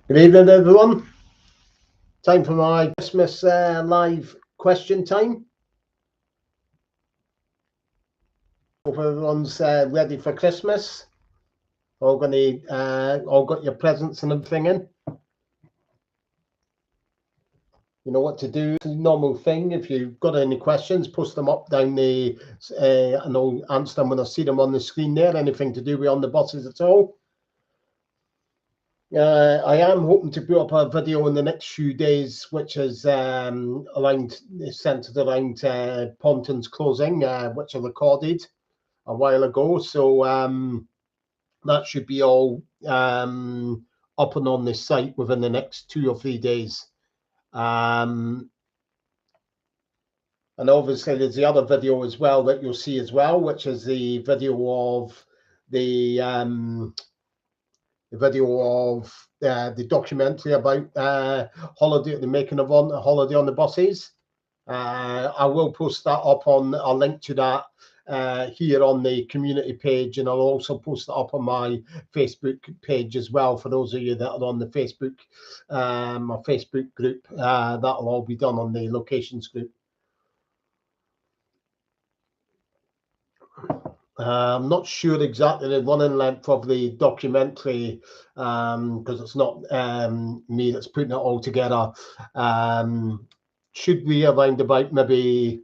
Good evening, everyone. Time for my Christmas live question time. Hope everyone's ready for Christmas. All got your presents and everything in. You know what to do. It's a normal thing. If you've got any questions, post them up down the, and I'll answer them when I see them on the screen there. Anything to do with on the buses at all. I am hoping to put up a video in the next few days, which is centered around Ponton's closing, which I recorded a while ago. So that should be all up and on this site within the next 2 or 3 days. And obviously there's the other video as well that you'll see as well, which is the video of the documentary about holiday, the making of on holiday on the buses. I will post that up on a link to that here on the community page, and I'll also post it up on my Facebook page as well for those of you that are on the Facebook, my Facebook group. That'll all be done on the locations group. I'm not sure exactly the running length of the documentary because it's not me that's putting it all together. Should be around about maybe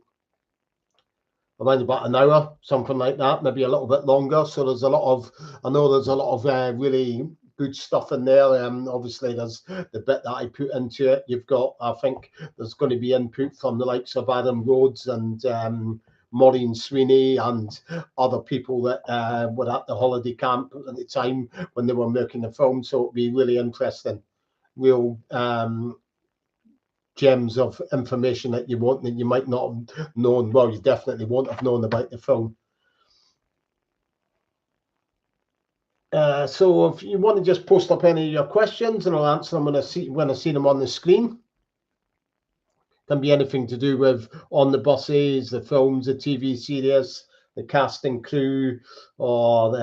around about an hour, something like that, maybe a little bit longer. So there's a lot of, I know there's a lot of really good stuff in there. Obviously there's the bit that I put into it. You've got, I think there's going to be input from the likes of Adam Rhodes and Maureen Sweeney and other people that were at the holiday camp at the time when they were making the film. So it'll be really interesting. Real gems of information that you might not have known. Well, you definitely won't have known about the film. So if you want to just post up any of your questions and I'll answer them when I see them on the screen. Can be anything to do with on the buses, the films, the TV series, the cast and crew, or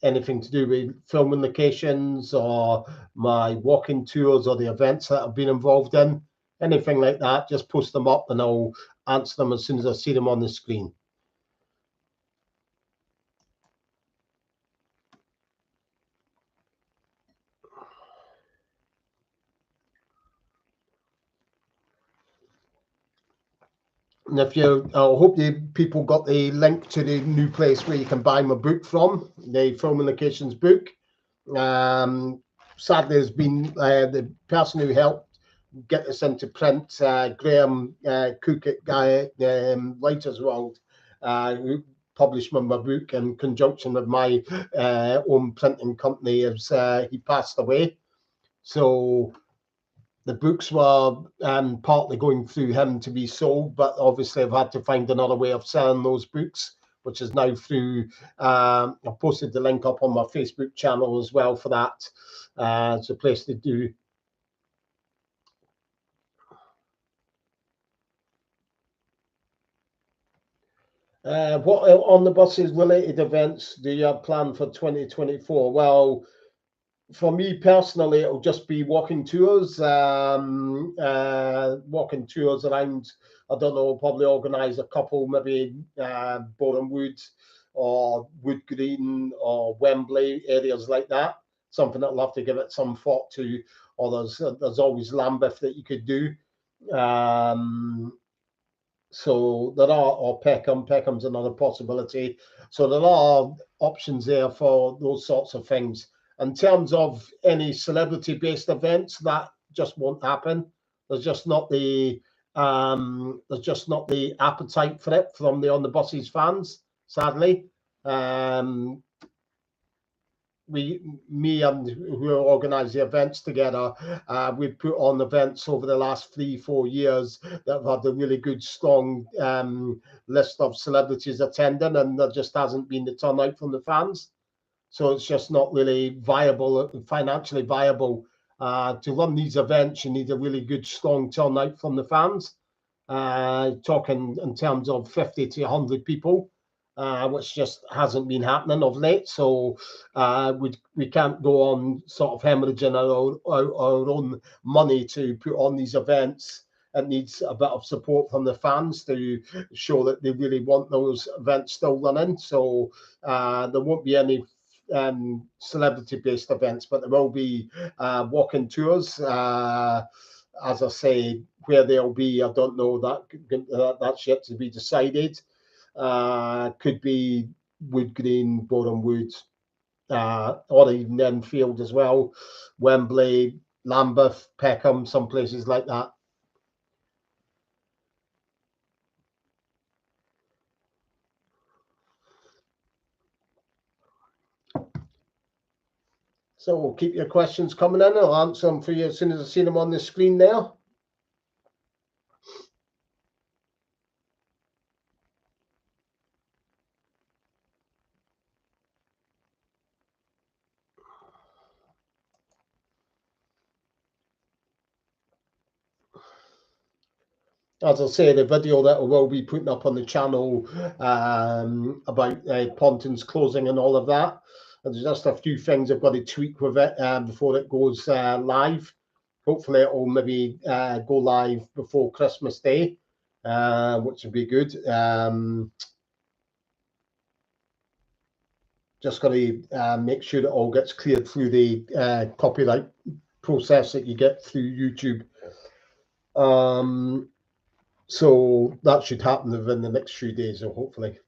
anything to do with filming locations or my walking tours or the events that I've been involved in. Anything like that, just post them up and I'll answer them as soon as I see them on the screen. And if you, I hope you people got the link to the new place where you can buy my book from, the Filming Locations book. Sadly, there's been the person who helped get this into print, Graham Cook at Writers World, who published my book in conjunction with my own printing company, as he passed away. So the books were partly going through him to be sold, but obviously I've had to find another way of selling those books, which is now through, I've posted the link up on my Facebook channel as well for that. It's a place to do. What on the buses related events do you have planned for 2024? Well, for me personally, it'll just be walking tours around. I don't know, probably organise a couple, maybe Boreham Wood or Wood Green or Wembley, areas like that. Something that I'll have to give it some thought to. Or there's always Lambeth that you could do. So there are, or Peckham's another possibility. So there are options there for those sorts of things. In terms of any celebrity-based events, that just won't happen. There's just not the appetite for it from the On the Buses fans, sadly. Me and who organise the events together, we've put on events over the last 3-4 years that have had a really good, strong list of celebrities attending, and there just hasn't been the turnout from the fans. So it's just not really viable, financially viable. To run these events, you need a really good, strong turnout from the fans. Talking in terms of 50 to 100 people. which just hasn't been happening of late. So we can't go on sort of hemorrhaging our own money to put on these events. It needs a bit of support from the fans to show that they really want those events still running. So there won't be any celebrity-based events, but there will be walking tours. As I say, where they'll be, I don't know. That's yet to be decided. Could be Wood Green, Boreham Wood, or even Enfield as well, Wembley, Lambeth, Peckham, some places like that. So we'll keep your questions coming in. I'll answer them for you as soon as I see them on the screen there. As I say, the video that I will be putting up on the channel about Pontins closing and all of that. There's just a few things I've got to tweak with it before it goes live. Hopefully it will maybe go live before Christmas Day, which would be good. Just got to make sure that all gets cleared through the copyright process that you get through YouTube. So that should happen within the next few days, or hopefully.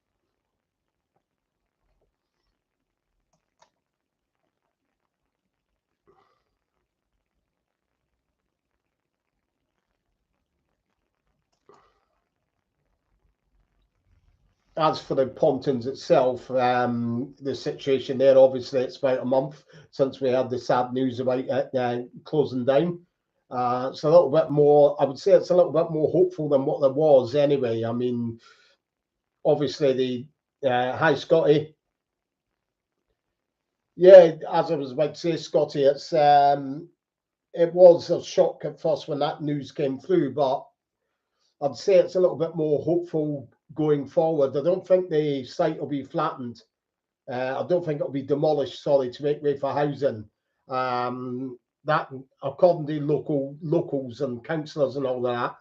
As for the Pontins itself, the situation there, obviously, it's about a month since we had the sad news about it closing down. It's a little bit more, I would say it's a little bit more hopeful than what there was anyway. I mean, obviously, the hi, Scotty. Yeah, as I was about to say, Scotty, it was a shock at first when that news came through, but I'd say it's a little bit more hopeful going forward. I don't think the site will be flattened. I don't think it'll be demolished, sorry, to make way for housing. That, according to locals and councillors and all that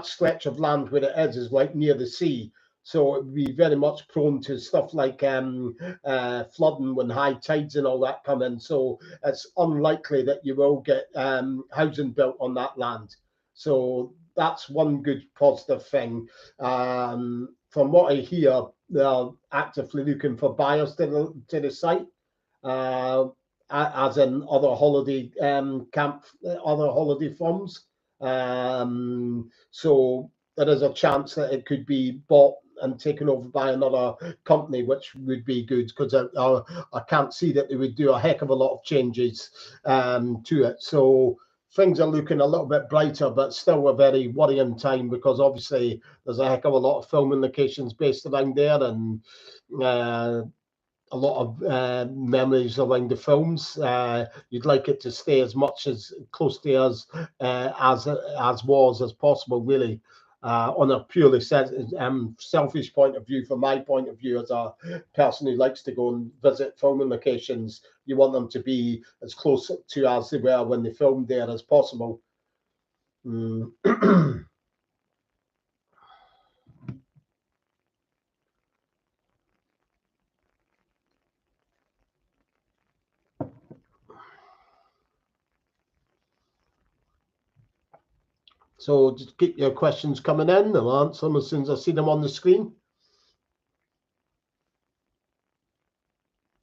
stretch of land where it is like near the sea. So it would be very much prone to stuff like flooding when high tides and all that come in. So it's unlikely that you will get housing built on that land. So that's one good positive thing. From what I hear, they're actively looking for buyers to the site, as in other holiday other holiday farms. So there is a chance that it could be bought and taken over by another company, which would be good, because I can't see that they would do a heck of a lot of changes to it. So things are looking a little bit brighter, but still a very worrying time, because obviously there's a heck of a lot of filming locations based around there, and a lot of memories around the films. You'd like it to stay as much as close to us as was as possible, really. On a purely selfish point of view, from my point of view as a person who likes to go and visit filming locations, you want them to be as close to as they were when they filmed there as possible. So just keep your questions coming in. I'll answer them as soon as I see them on the screen.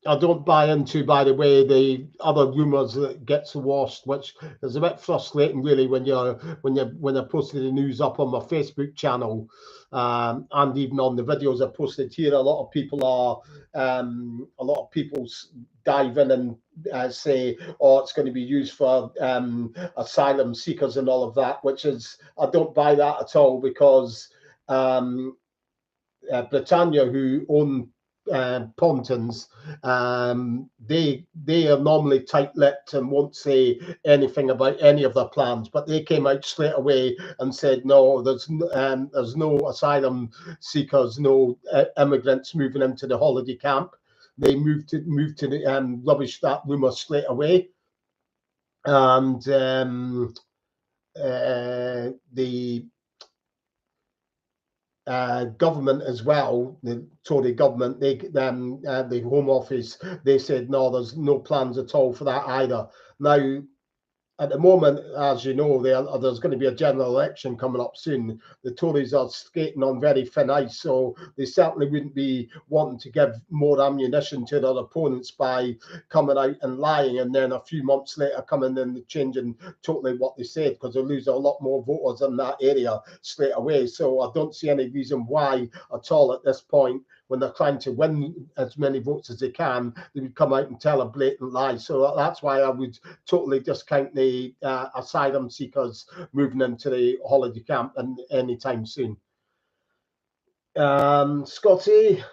I don't buy into, by the way, the other rumours that gets washed, which is a bit frustrating, really, when I posted the news up on my Facebook channel, and even on the videos I posted here. A lot of people dive in and say, "Oh, it's going to be used for asylum seekers and all of that," which is, I don't buy that at all, because Britannia, who own Pontins, they are normally tight-lipped and won't say anything about any of their plans. But they came out straight away and said, no, there's no asylum seekers, no immigrants moving into the holiday camp. They moved to the rubbish that rumour straight away. And the government as well, the Tory government, the Home Office, they said no, there's no plans at all for that either. Now, at the moment, as you know, there's going to be a general election coming up soon. The Tories are skating on very thin ice, so they certainly wouldn't be wanting to give more ammunition to their opponents by coming out and lying, and then a few months later coming in and changing totally what they said, because they lose a lot more voters in that area straight away. So I don't see any reason why at all at this point, when they're trying to win as many votes as they can, they would come out and tell a blatant lie. So that's why I would totally discount the asylum seekers moving into the holiday camp anytime soon. Scotty?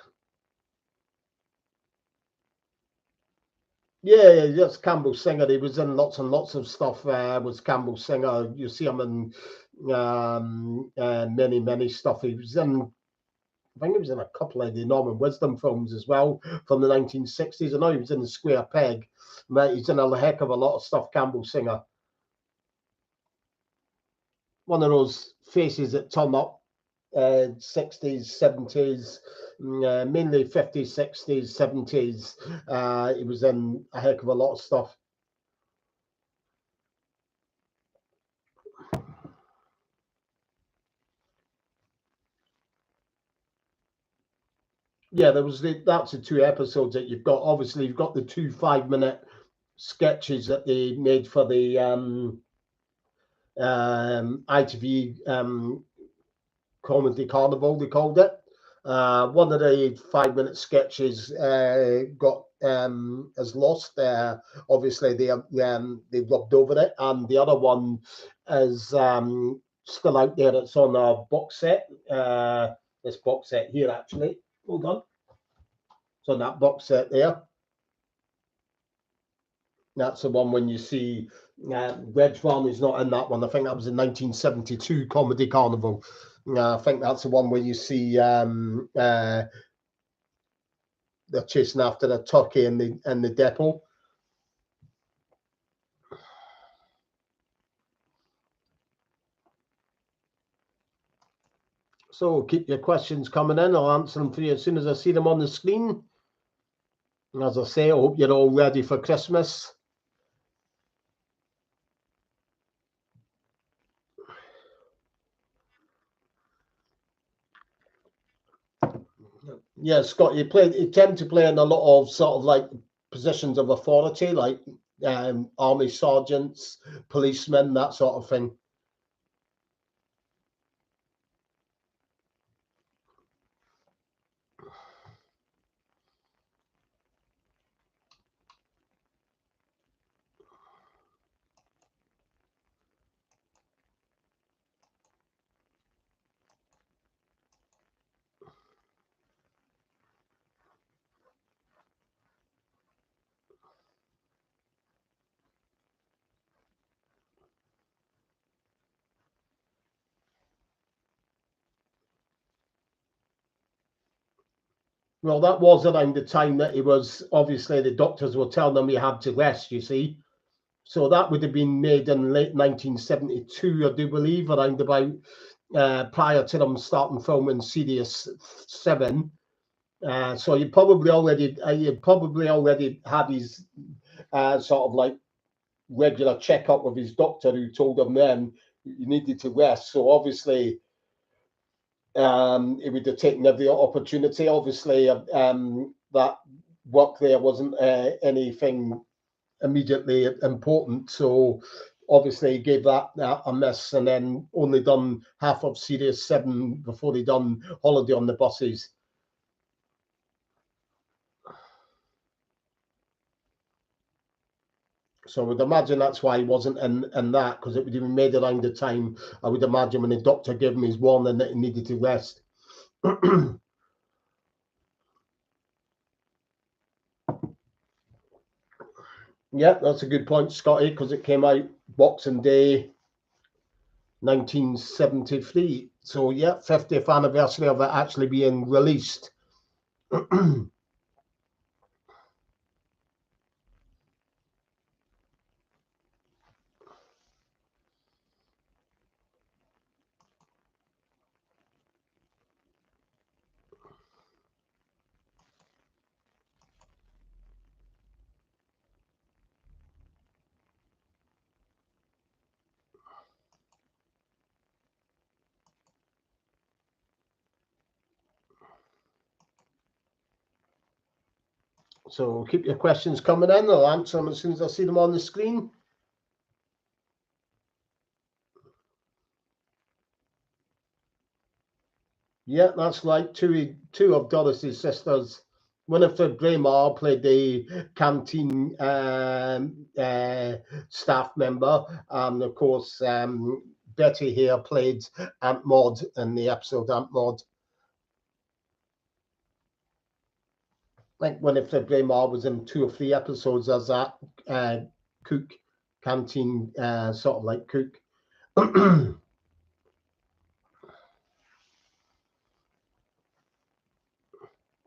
Yeah, that's Campbell Singer. He was in lots and lots of stuff. Was Campbell Singer? You see him in many stuff. He was in, I think he was in a couple of the Norman Wisdom films as well from the 1960s. I know he was in The Square Peg. He's in a heck of a lot of stuff, Campbell Singer. One of those faces that turn up, 60s, 70s, mainly 50s, 60s, 70s. He was in a heck of a lot of stuff. Yeah, that's the 2 episodes that you've got. Obviously, you've got the 2 5-minute sketches that they made for the ITV Comedy Carnival, they called it. One of the 5-minute sketches got is lost. Obviously, they rubbed over it, and the other one is still out there. It's on a box set. This box set here, actually. Hold on. It's on that box set there. That's the one when you see Reg Farm is not in that one. I think that was in 1972 Comedy Carnival. I think that's the one where you see they're chasing after the turkey in the depot. So keep your questions coming in. I'll answer them for you as soon as I see them on the screen. And as I say, I hope you're all ready for Christmas. Yeah, Scott, you tend to play in a lot of sort of like positions of authority, like army sergeants, policemen, that sort of thing. Well, that was around the time that he was, obviously, the doctors were telling him he had to rest, you see. So that would have been made in late 1972, I do believe, around about prior to them starting filming Sirius 7. So you probably already had his sort of like regular checkup with his doctor, who told him then you needed to rest. So obviously, he would have taken every opportunity. Obviously, that work there wasn't anything immediately important, so obviously he gave that a miss, and then only done half of Series 7 before he done Holiday on the Buses. So I would imagine that's why he wasn't in that, because it would have been made around the time, I would imagine, when the doctor gave him his warning that he needed to rest. Yeah, that's a good point, Scotty, because it came out Boxing Day 1973. So yeah, 50th anniversary of it actually being released. So keep your questions coming in. I'll answer them as soon as I see them on the screen. Yeah, that's right. Two of Doris's sisters. Winifred Braemar played the canteen staff member, and of course Betty here played Aunt Maud in the episode Aunt Maud. I think Winifred Braemar was in 2 or 3 episodes as that cook, canteen sort of like cook. Of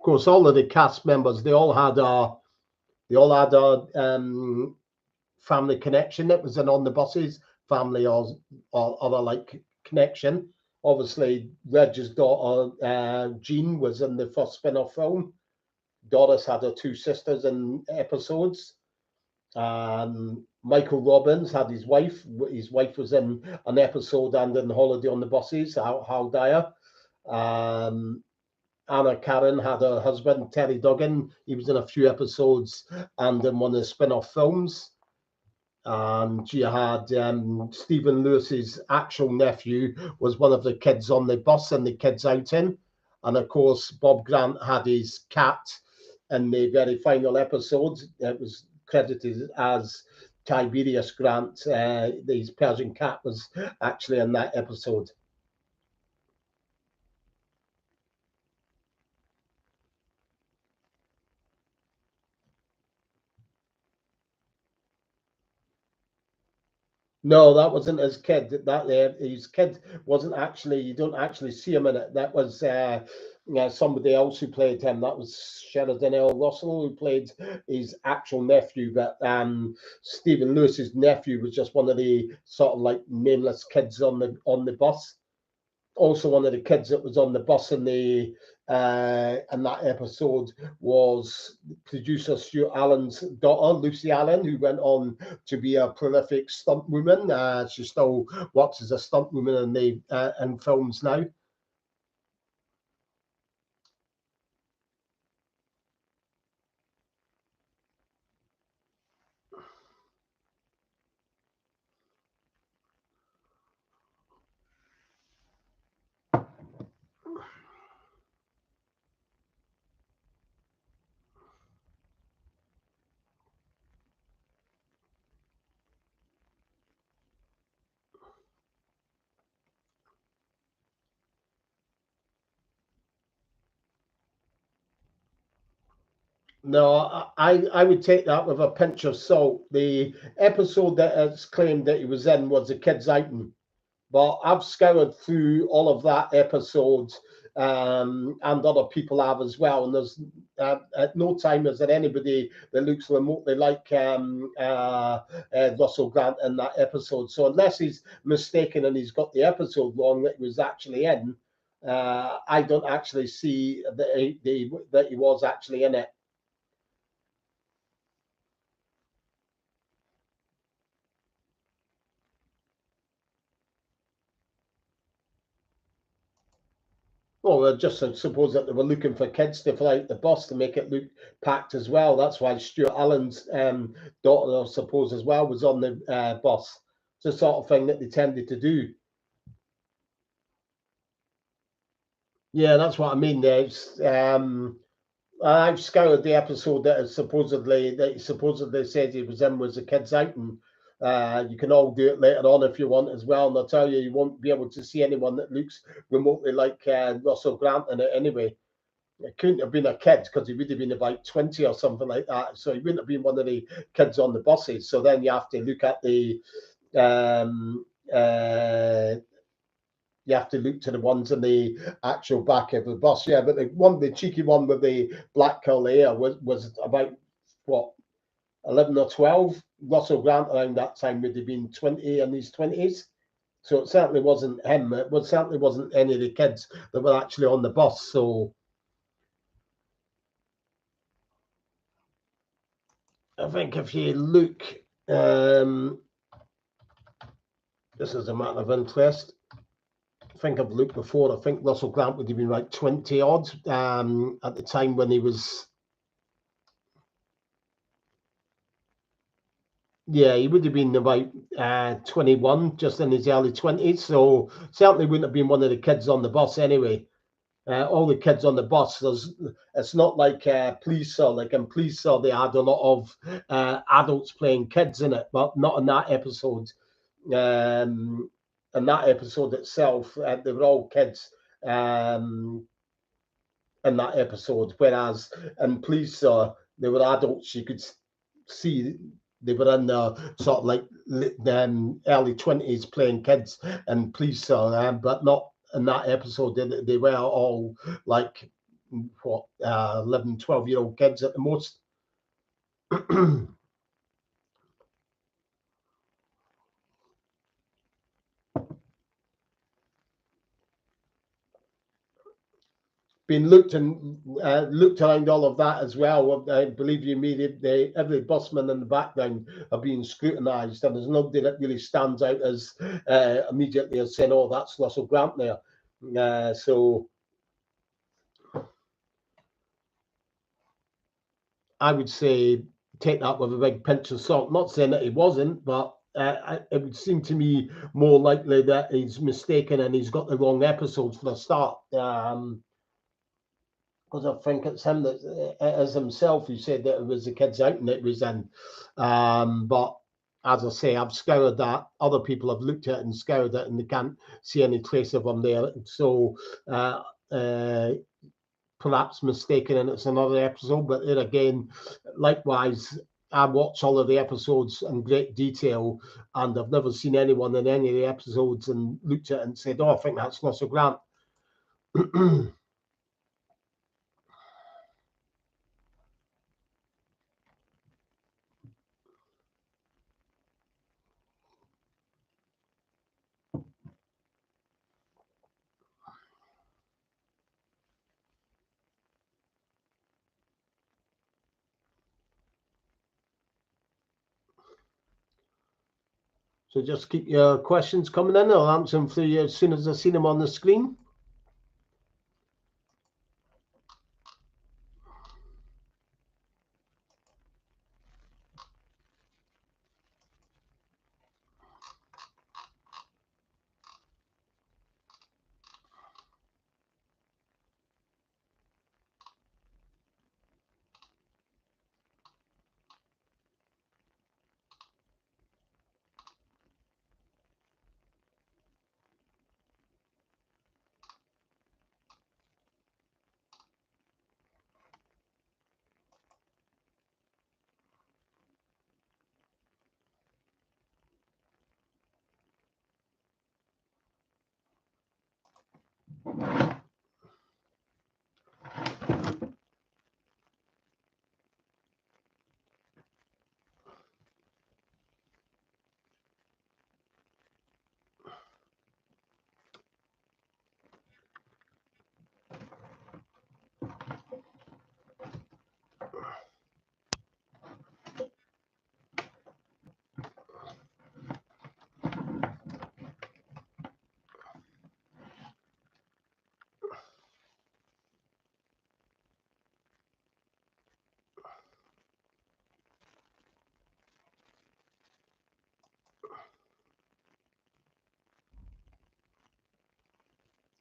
course, all of the cast members they all had a family connection that was in on the buses, family or other like connection. Obviously, Reg's daughter Jean was in the first spin-off film. Doris had her 2 sisters in episodes. Michael Robbins had his wife. His wife was in an episode and in Holiday on the Buses, Hal Dyer. Anna Karen had her husband, Terry Duggan. He was in a few episodes and in one of the spin-off films. And you had Stephen Lewis's actual nephew was one of the kids on the bus and the kids outing. And of course, Bob Grant had his cat in the very final episode. It was credited as Tiberius Grant. His Persian cat was actually in that episode. No, that wasn't his kid. His kid wasn't actually. You don't actually see him in it. That was somebody else who played him. That was Sheridan L. Russell who played his actual nephew. But Stephen Lewis's nephew was just one of the sort of like nameless kids on the bus. Also, one of the kids that was on the bus in that episode was producer Stuart Allen's daughter, Lucy Allen, who went on to be a prolific stunt woman. She still works as a stunt woman in films now. No, I would take that with a pinch of salt. The episode that it's claimed that he was in was the kids outing. But I've scoured through all of that episode, and other people have as well. And there's at no time is there anybody that looks remotely like Russell Grant in that episode. So unless he's mistaken and he's got the episode wrong that he was actually in, I don't actually see that he was actually in it. Well, I just suppose that they were looking for kids to fly out the bus to make it look packed as well. That's why Stuart Allen's daughter, I suppose, as well, was on the bus. It's the sort of thing that they tended to do. Yeah, that's what I mean. There's I've scoured the episode that he supposedly said he was in was the kids outing. You can all do it later on if you want as well. And I'll tell you, you won't be able to see anyone that looks remotely like Russell Grant in it anyway. it couldn't have been a kid because he would have been about 20 or something like that. So he wouldn't have been one of the kids on the buses. So then you have to look at the you have to look to the ones in the actual back of the bus. Yeah, but the cheeky one with the black curly hair was about what, 11 or 12. Russell Grant around that time would have been 20 in his 20s. So it certainly wasn't him. Certainly wasn't any of the kids that were actually on the bus. So I think if you look, this is a matter of interest. I think I've looked before. I think Russell Grant would have been like 20 odd at the time when he was. Yeah, he would have been about 21, just in his early 20s. So certainly wouldn't have been one of the kids on the bus anyway. All the kids on the bus, it's not like Police Saw. Like in Police Saw, they had a lot of adults playing kids in it, but not in that episode. In that episode itself, they were all kids in that episode, whereas in Police Saw, they were adults. You could see they were in their sort of like early 20s playing kids and Police Saw, but not in that episode. They were all like what 11, 12-year-old kids at the most. Been looked around all of that as well. Believe you me, every busman in the background are being scrutinised, and there's nobody that really stands out as immediately as saying, "Oh, that's Russell Grant there." So I would say take that with a big pinch of salt. Not saying that he wasn't, but it would seem to me more likely that he's mistaken and he's got the wrong episodes for the start. Because I think it's him that it is himself who said that it was the kids out and it was in. But as I say, I've scoured that. Other people have looked at it and scoured it, and they can't see any trace of him there. So perhaps mistaken, and it's another episode. But then again, likewise, I watch all of the episodes in great detail, and I've never seen anyone in any of the episodes and looked at it and said, "Oh, I think that's Russell Grant." So just keep your questions coming in. I'll answer them for you as soon as I see them on the screen.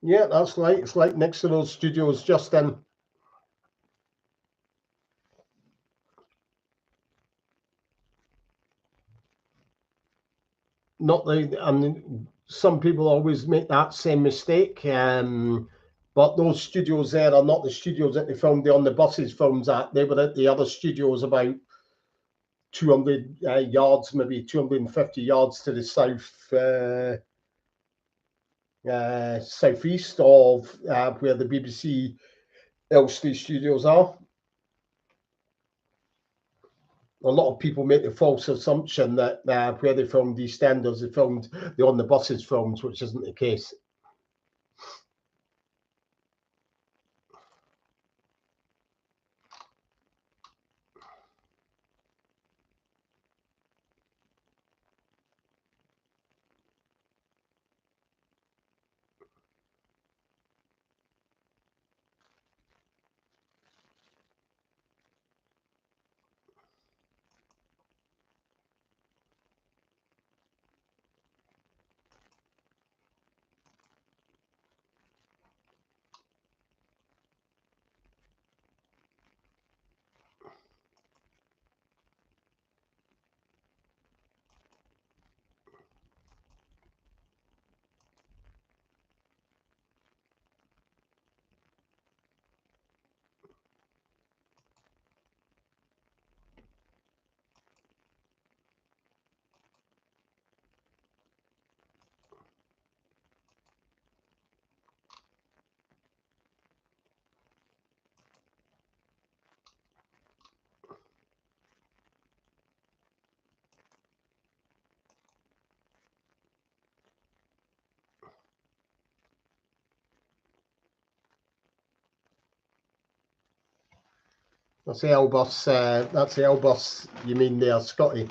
Yeah, that's right. It's like next to those studios just in. Not the, and some people always make that same mistake. But those studios there are not the studios that they filmed the On the Buses films at. They were at the other studios about 200 yards, maybe 250 yards to the southeast of where the BBC Elstree studios are. A lot of people make the false assumption that where they filmed EastEnders, they filmed the On the Buses films, which isn't the case. That's the L-bus. That's the L-bus you mean there, Scotty?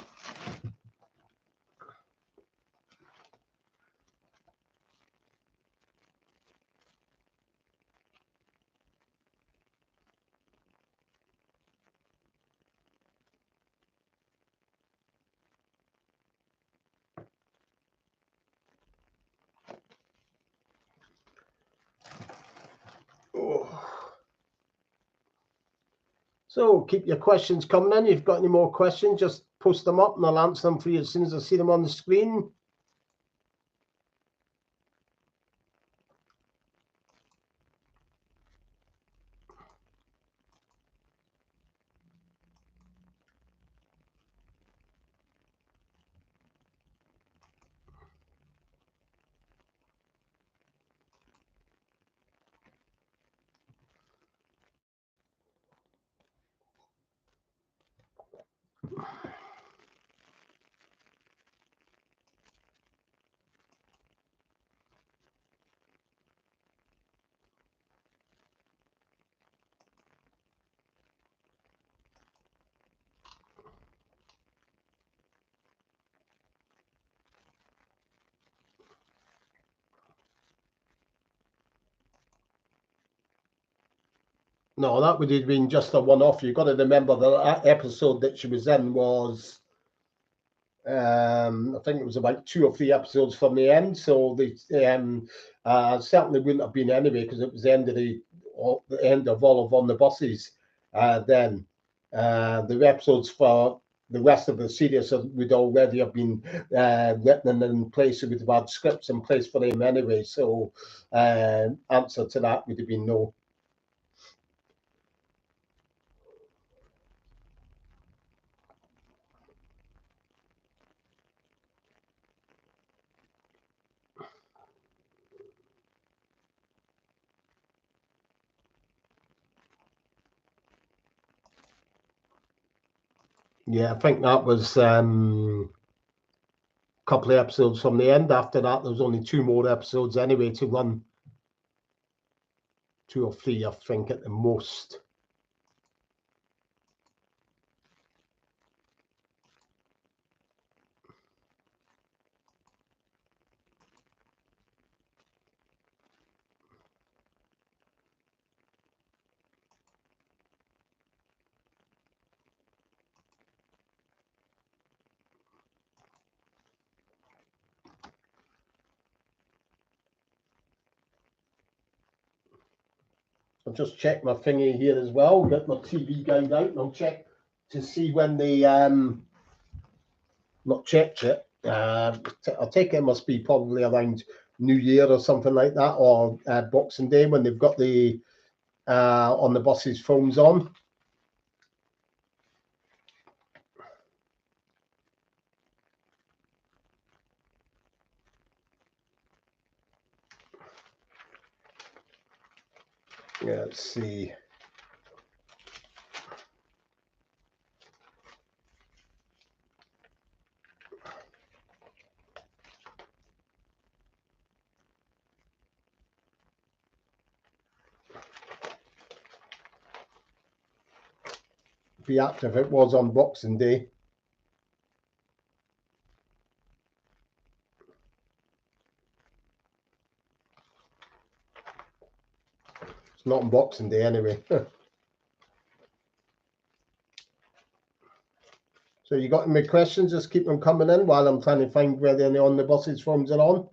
So keep your questions coming in. If you've got any more questions, just post them up and I'll answer them for you as soon as I see them on the screen. No, that would have been just a one-off. You've got to remember that episode that she was in was, I think it was about 2 or 3 episodes from the end. So they certainly wouldn't have been anyway, because it was the end of all of On the Buses. Then the episodes for the rest of the series would already have been written in place. It would have had scripts in place for them anyway. So answer to that would have been no. Yeah, I think that was a couple of episodes from the end. After that, there was only 2 more episodes anyway to run. 2 or 3, I think, at the most. I'll just check my thingy here as well, get my TV guide out, and I'll check to see when they not checked it. I take it must be probably around New Year or something like that, or Boxing Day, when they've got the on the buses phones on. Yeah, let's see. Be active. It was on Boxing Day. It's not on Boxing Day anyway. So you got any questions? Just keep them coming in while I'm trying to find where the on the buses forms are on.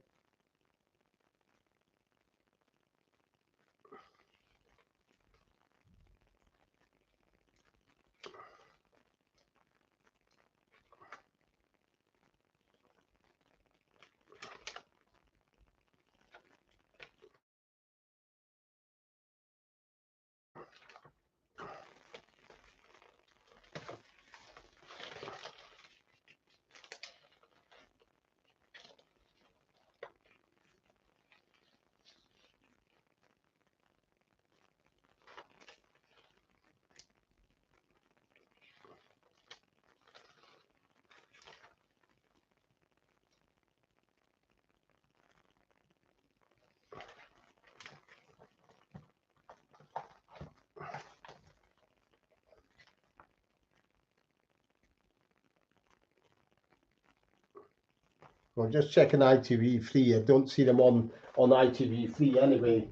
Well, just checking ITV3. I don't see them on ITV3 anyway.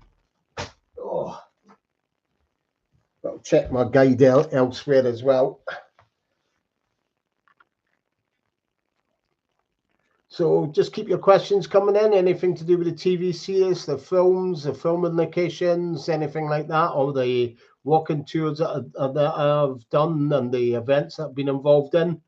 Oh, I'll check my guide elsewhere as well. So just keep your questions coming in. Anything to do with the TV series, the films, the filming locations, anything like that, or the walking tours that I've done and the events that I've been involved in.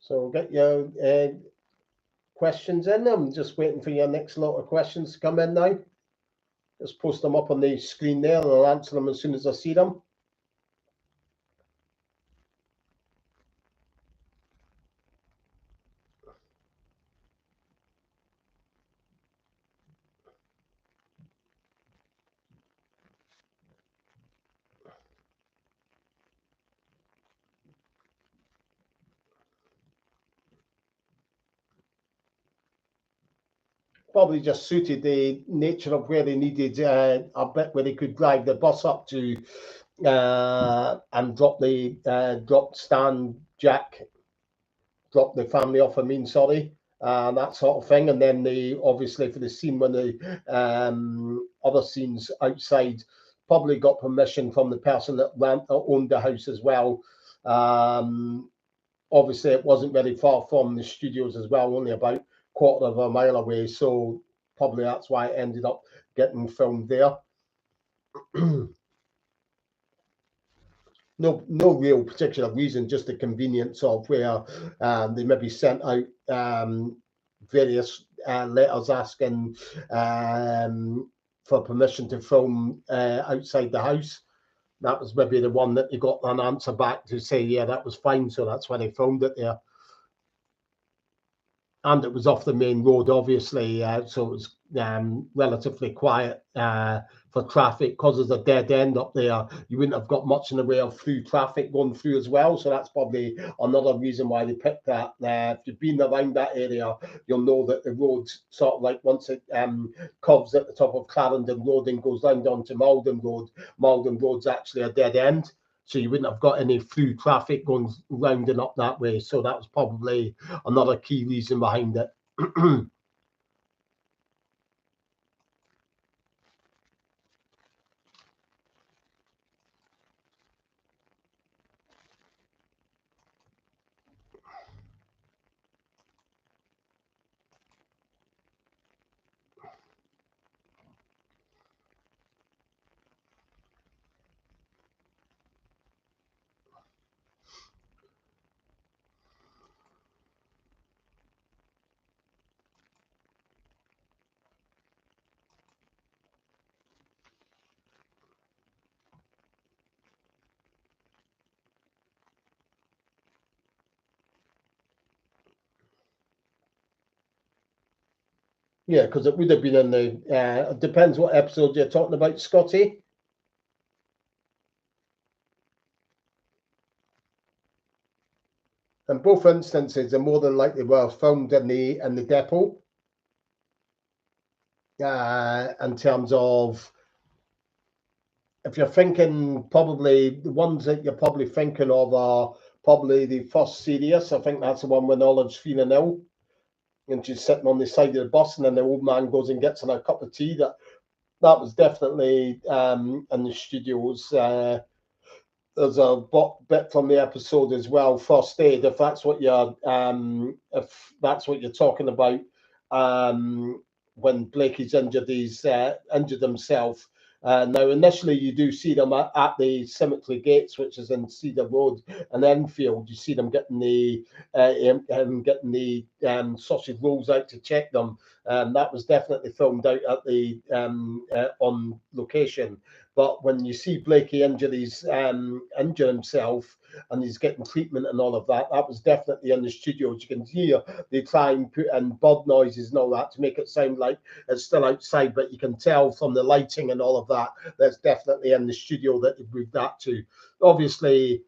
So get your questions in. I'm just waiting for your next lot of questions to come in now. Just post them up on the screen there, and I'll answer them as soon as I see them. Probably just suited the nature of where they needed a bit where they could drive the bus up to and drop the drop the family off. I mean, sorry, that sort of thing. And then they obviously for the scene when the other scenes outside, probably got permission from the person that owned the house as well. obviously it wasn't very far from the studios as well, only about quarter of a mile away. So probably that's why it ended up getting filmed there. No real particular reason, just the convenience of where they maybe sent out various letters asking for permission to film outside the house. That was maybe the one that you got an answer back to say, yeah, that was fine. So that's why they filmed it there. And it was off the main road, obviously, so it was relatively quiet for traffic. Because there's a dead end up there, you wouldn't have got much in the way of through traffic going through as well. So that's probably another reason why they picked that. If you've been around that area, you'll know that the road's sort of like once it curves at the top of Clarendon Road and goes down to Malden Road. Malden Road's actually a dead end. So you wouldn't have got any through traffic going rounding up that way. So that was probably another key reason behind it. Yeah, because it would have been in the. It depends what episode you're talking about, Scotty. In both instances, they more than likely were filmed in the depot. In terms of, if you're thinking, probably the ones that you're probably thinking of are probably the first series. I think that's the one when Olive's feeling ill and she's sitting on the side of the bus, and then the old man goes and gets her a cup of tea. That was definitely in the studios. There's a bit from the episode as well, first aid, if that's what you're talking about. When Blakey's injured himself. Now, initially, you do see them at the cemetery gates, which is in Cedar Road and Enfield. You see them getting the sausage rolls out to check them. That was definitely filmed out at the on location. But when you see Blakey injure himself and he's getting treatment and all of that, that was definitely in the studios. You can hear they try and put in bird noises and all that to make it sound like it's still outside, but you can tell from the lighting and all of that, that's definitely in the studio that they moved that to. Obviously,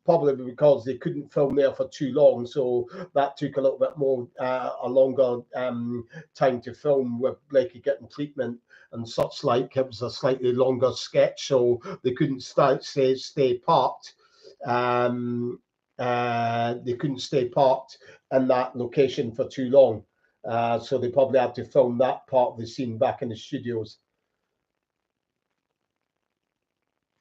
probably because they couldn't film there for too long, so that took a little bit more, a longer time to film with Blakey getting treatment and such like. It was a slightly longer sketch, so they couldn't stay parked. They couldn't stay parked in that location for too long, so they probably had to film that part of the scene back in the studios.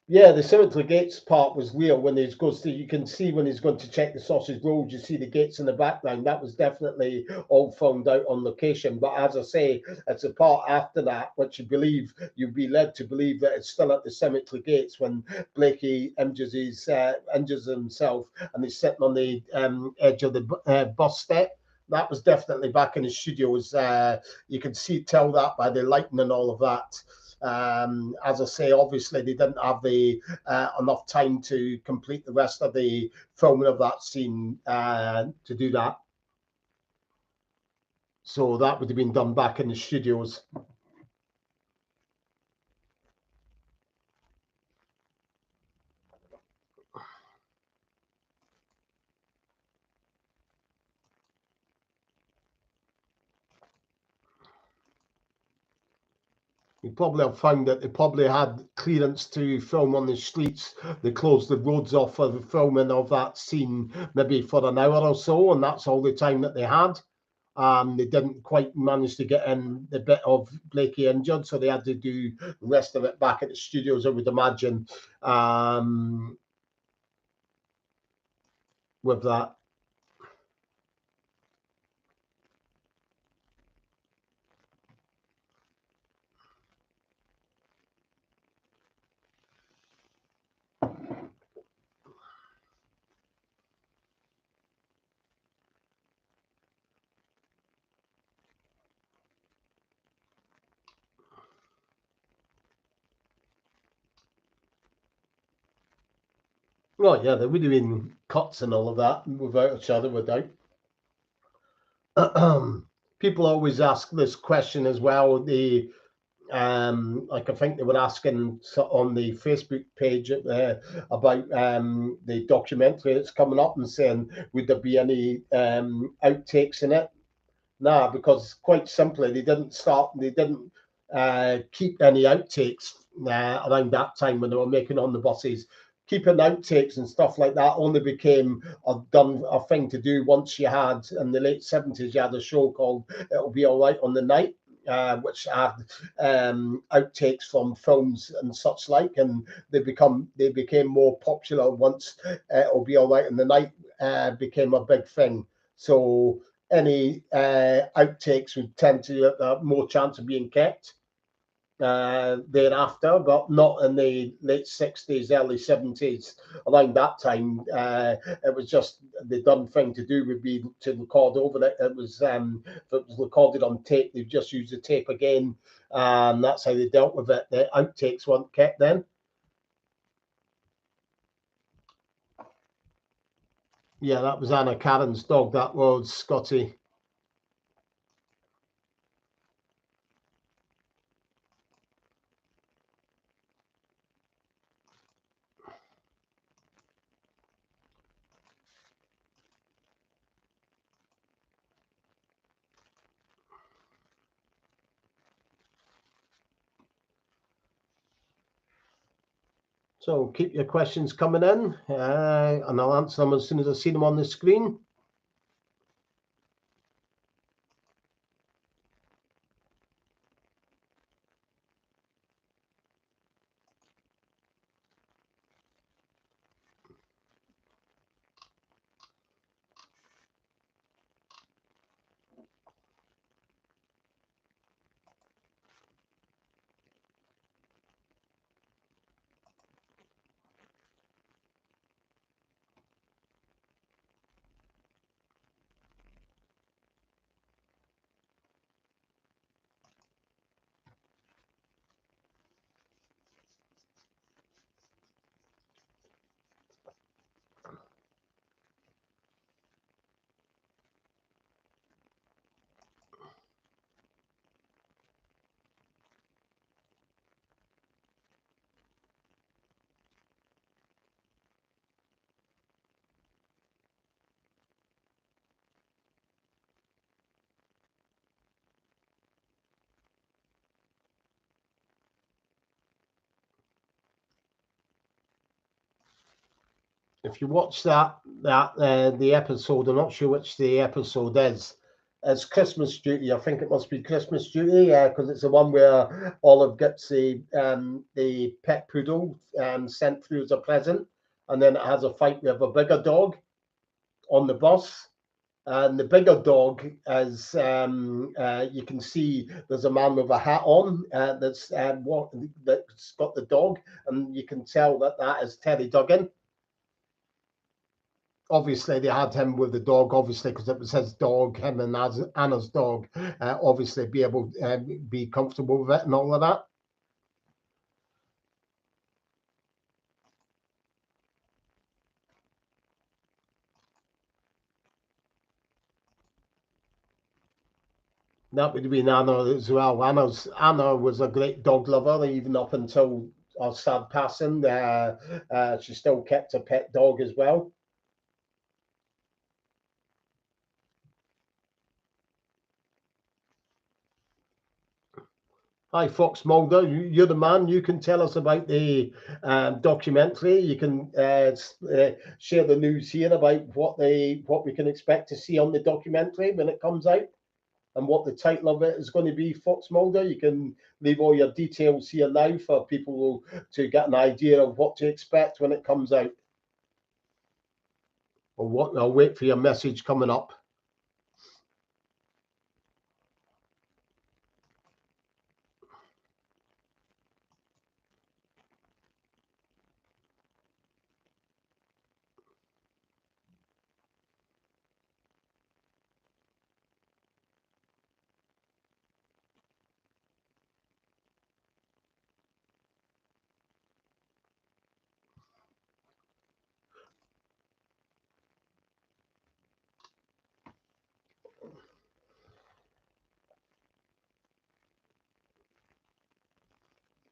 Yeah, the cemetery gates part was real when he goes to, you can see when he's going to check the sausage rolls, you see the gates in the background. That was definitely all filmed out on location. But as I say, it's a part after that, which you'd be led to believe that it's still at the cemetery gates when Blakey injures himself and he's sitting on the edge of the bus step. That was definitely back in the studios. You can tell that by the lighting and all of that. As I say, obviously they didn't have the enough time to complete the rest of the filming of that scene to do that. So that would have been done back in the studios. You probably have found that they probably had clearance to film on the streets. They closed the roads off for the filming of that scene, maybe for an hour or so, and that's all the time that they had. They didn't quite manage to get in the bit of Blakey injured, so they had to do the rest of it back at the studios, I would imagine, with that. Well, yeah, there would have been cuts and all of that, without a shadow of a doubt. People always ask this question as well. Like I think they were asking on the Facebook page about the documentary that's coming up and saying, would there be any outtakes in it? Nah, because quite simply, they didn't keep any outtakes around that time when they were making on the buses. Keeping outtakes and stuff like that only became a thing to do once you had, in the late 70s, you had a show called It'll Be All Right on the Night, which had outtakes from films and such like, and they became more popular once It'll Be All Right on the Night became a big thing. So any outtakes would tend to have more chance of being kept thereafter, but not in the late 60s, early 70s. Around that time, it was just the done thing to do would be to record over it. If it was recorded on tape, they'd just use the tape again. That's how they dealt with it. The outtakes weren't kept then. Yeah, that was Anna Karen's dog. That was Scotty. So keep your questions coming in, and I'll answer them as soon as I see them on the screen. If you watch the episode, I'm not sure which the episode is. It's Christmas Duty. I think it must be Christmas Duty, because it's the one where Olive gets the pet poodle sent through as a present, and then it has a fight with a bigger dog on the bus. And the bigger dog is, you can see there's a man with a hat on that's got the dog, and you can tell that is Terry Duggan. Obviously they had him with the dog, obviously, because it was his dog, him and Anna's dog, obviously be able to be comfortable with it and all of that. That would have been Anna as well. Anna was a great dog lover, even up until our sad passing. She still kept a pet dog as well. Hi, Fox Mulder. You're the man. You can tell us about the documentary. You can share the news here about what we can expect to see on the documentary when it comes out, and what the title of it is going to be. Fox Mulder, you can leave all your details here now for people to get an idea of what to expect when it comes out. Or what? I'll wait for your message coming up.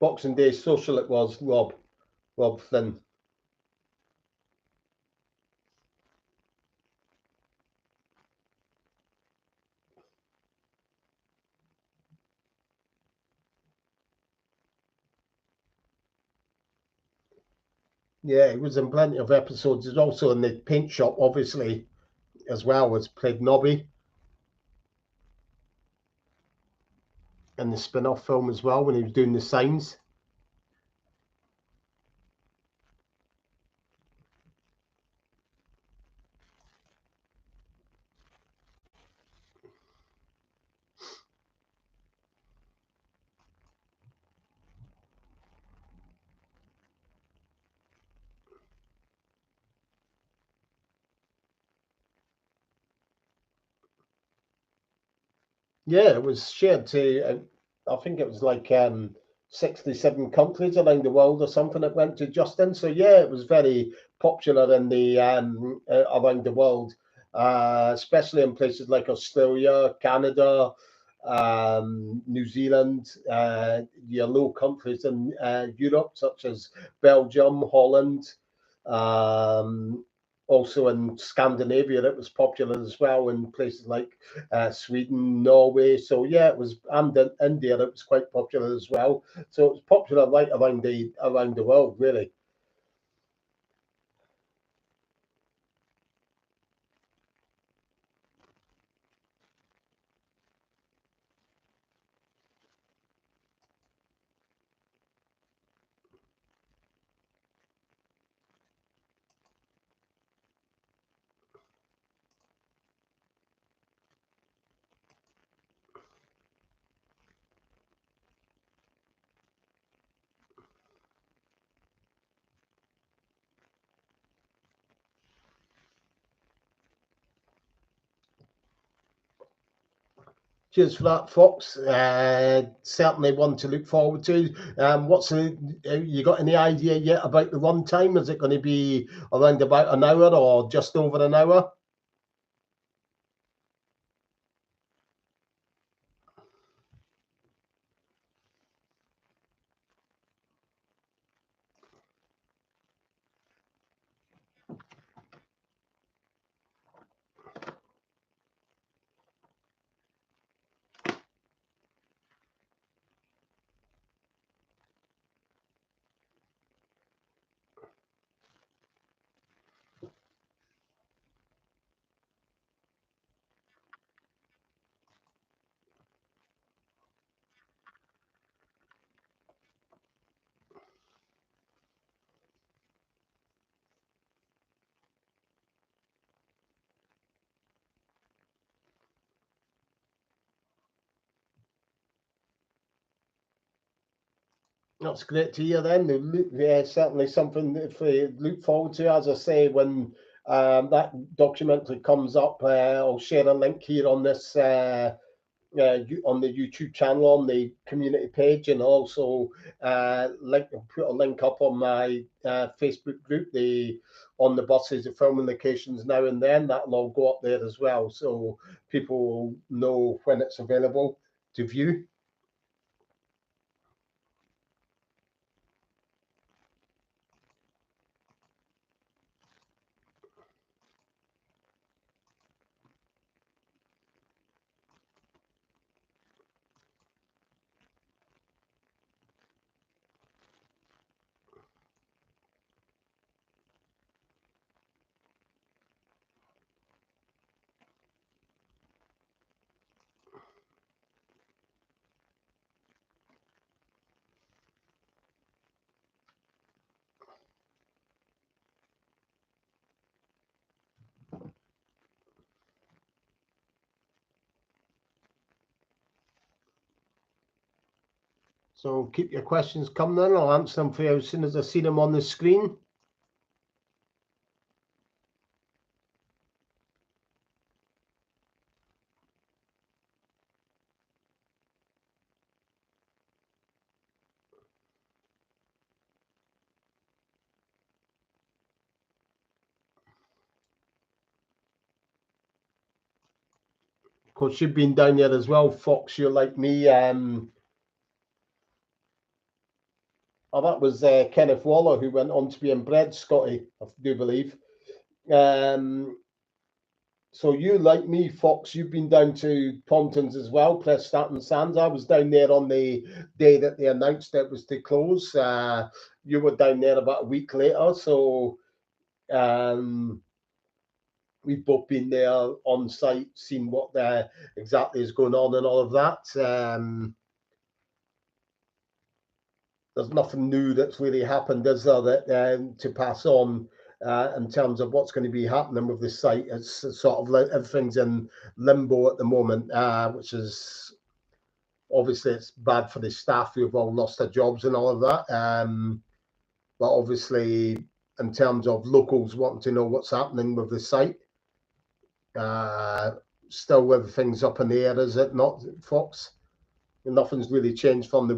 Boxing Day social it was, Rob Flynn. Yeah, he was in plenty of episodes. He's also in the paint shop, obviously, as well as played Nobby in the spin-off film as well when he was doing the signs. Yeah, it was shared to, I think it was like 67 countries around the world or something it went to Justin. So yeah, it was very popular in the around the world, especially in places like Australia, Canada, New Zealand, your low countries in Europe, such as Belgium, Holland. Um, Also in Scandinavia, it was popular as well in places like Sweden, Norway. So yeah, it was, and in India, it was quite popular as well. So it was popular right around the world, really. Cheers for that, Fox. Certainly one to look forward to. What's the? You got any idea yet about the runtime? Is it going to be around about an hour or just over an hour? That's great to hear then. Yeah, certainly something if we look forward to. As I say, when that documentary comes up, I'll share a link here on this on the YouTube channel on the community page, and also put a link up on my Facebook group, the on the buses, the filming locations now and then. That'll all go up there as well, so people will know when it's available to view. So keep your questions coming in. I'll answer them for you as soon as I see them on the screen. Of course, you've been down there as well, Fox. You're like me. Oh, that was Kenneth Waller, who went on to be inbred, Scotty, I do believe. So you, like me, Fox, you've been down to Pontins as well, Preston Sands. I was down there on the day that they announced it was to close. You were down there about a week later, so um, we've both been there on site, seen what exactly is going on and all of that. There's nothing new that's really happened, is there, that to pass on in terms of what's going to be happening with the site? It's sort of like everything's in limbo at the moment, which is obviously it's bad for the staff who have all lost their jobs and all of that. But obviously, in terms of locals wanting to know what's happening with the site, still everything's up in the air, is it not, Fox? Nothing's really changed from the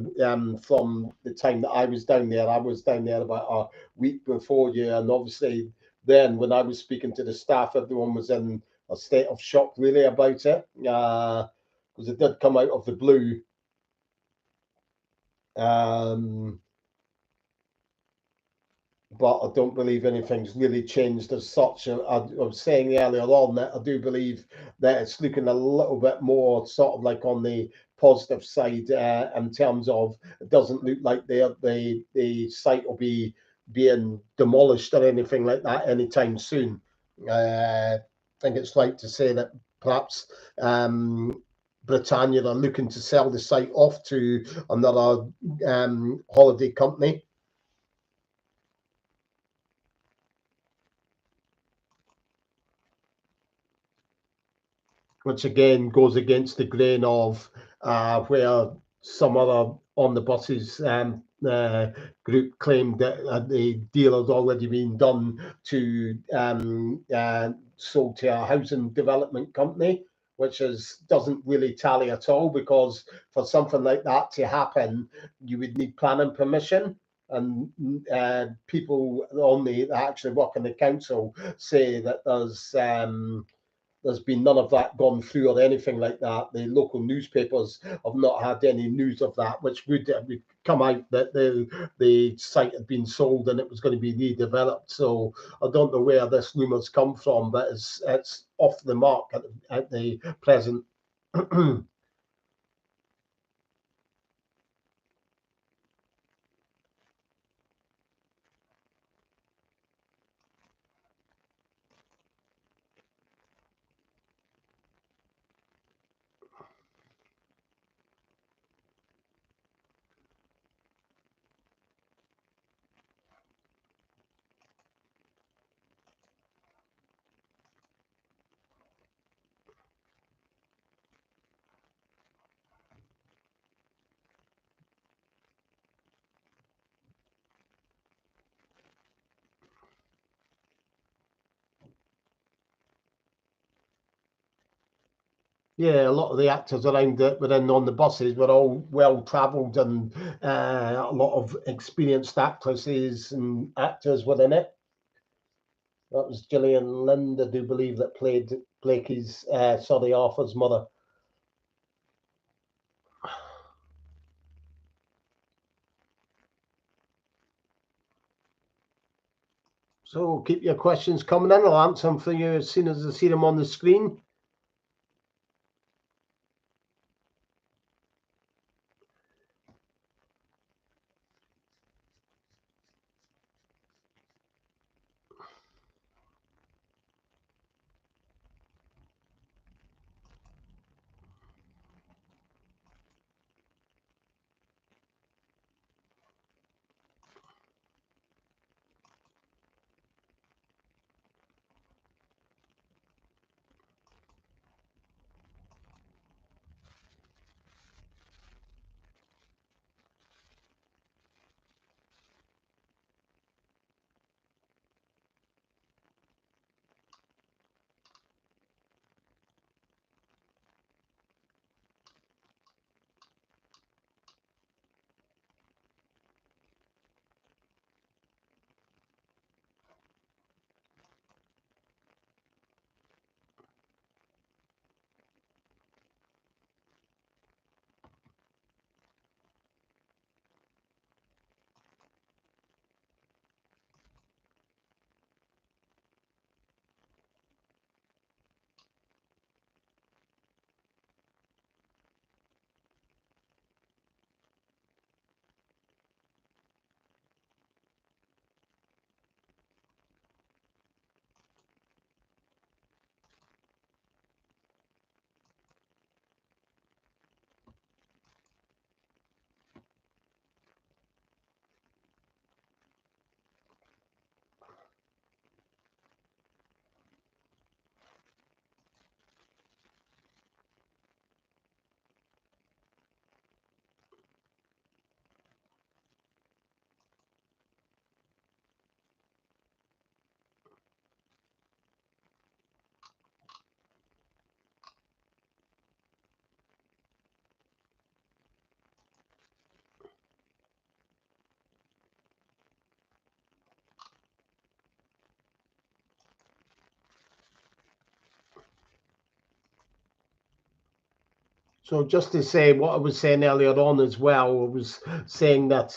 time that I was down there. I was down there about a week before you, and obviously then when I was speaking to the staff, everyone was in a state of shock really about it, because it did come out of the blue. But I don't believe anything's really changed as such. I was saying earlier on that I do believe that it's looking a little bit more sort of like on the positive side in terms of it doesn't look like the site will be being demolished or anything like that anytime soon. I think it's right to say that perhaps Britannia are looking to sell the site off to another holiday company. Which again goes against the grain of where some other on the buses group claimed that the deal had already been done to sold to a housing development company, which doesn't really tally at all, because for something like that to happen, you would need planning permission. And people only that actually work in the council say that there's been none of that gone through or anything like that. The local newspapers have not had any news of that, which would come out that the site had been sold and it was going to be redeveloped. So I don't know where this rumour's come from, but it's off the mark at the present. Yeah, a lot of the actors around that were in on the buses were all well travelled, and a lot of experienced actresses and actors were in it. That was Gillian Lind, I do believe, that played Blakey's, Arthur's mother. So keep your questions coming in. I'll answer them for you as soon as I see them on the screen. So just to say what I was saying earlier on as well, I was saying that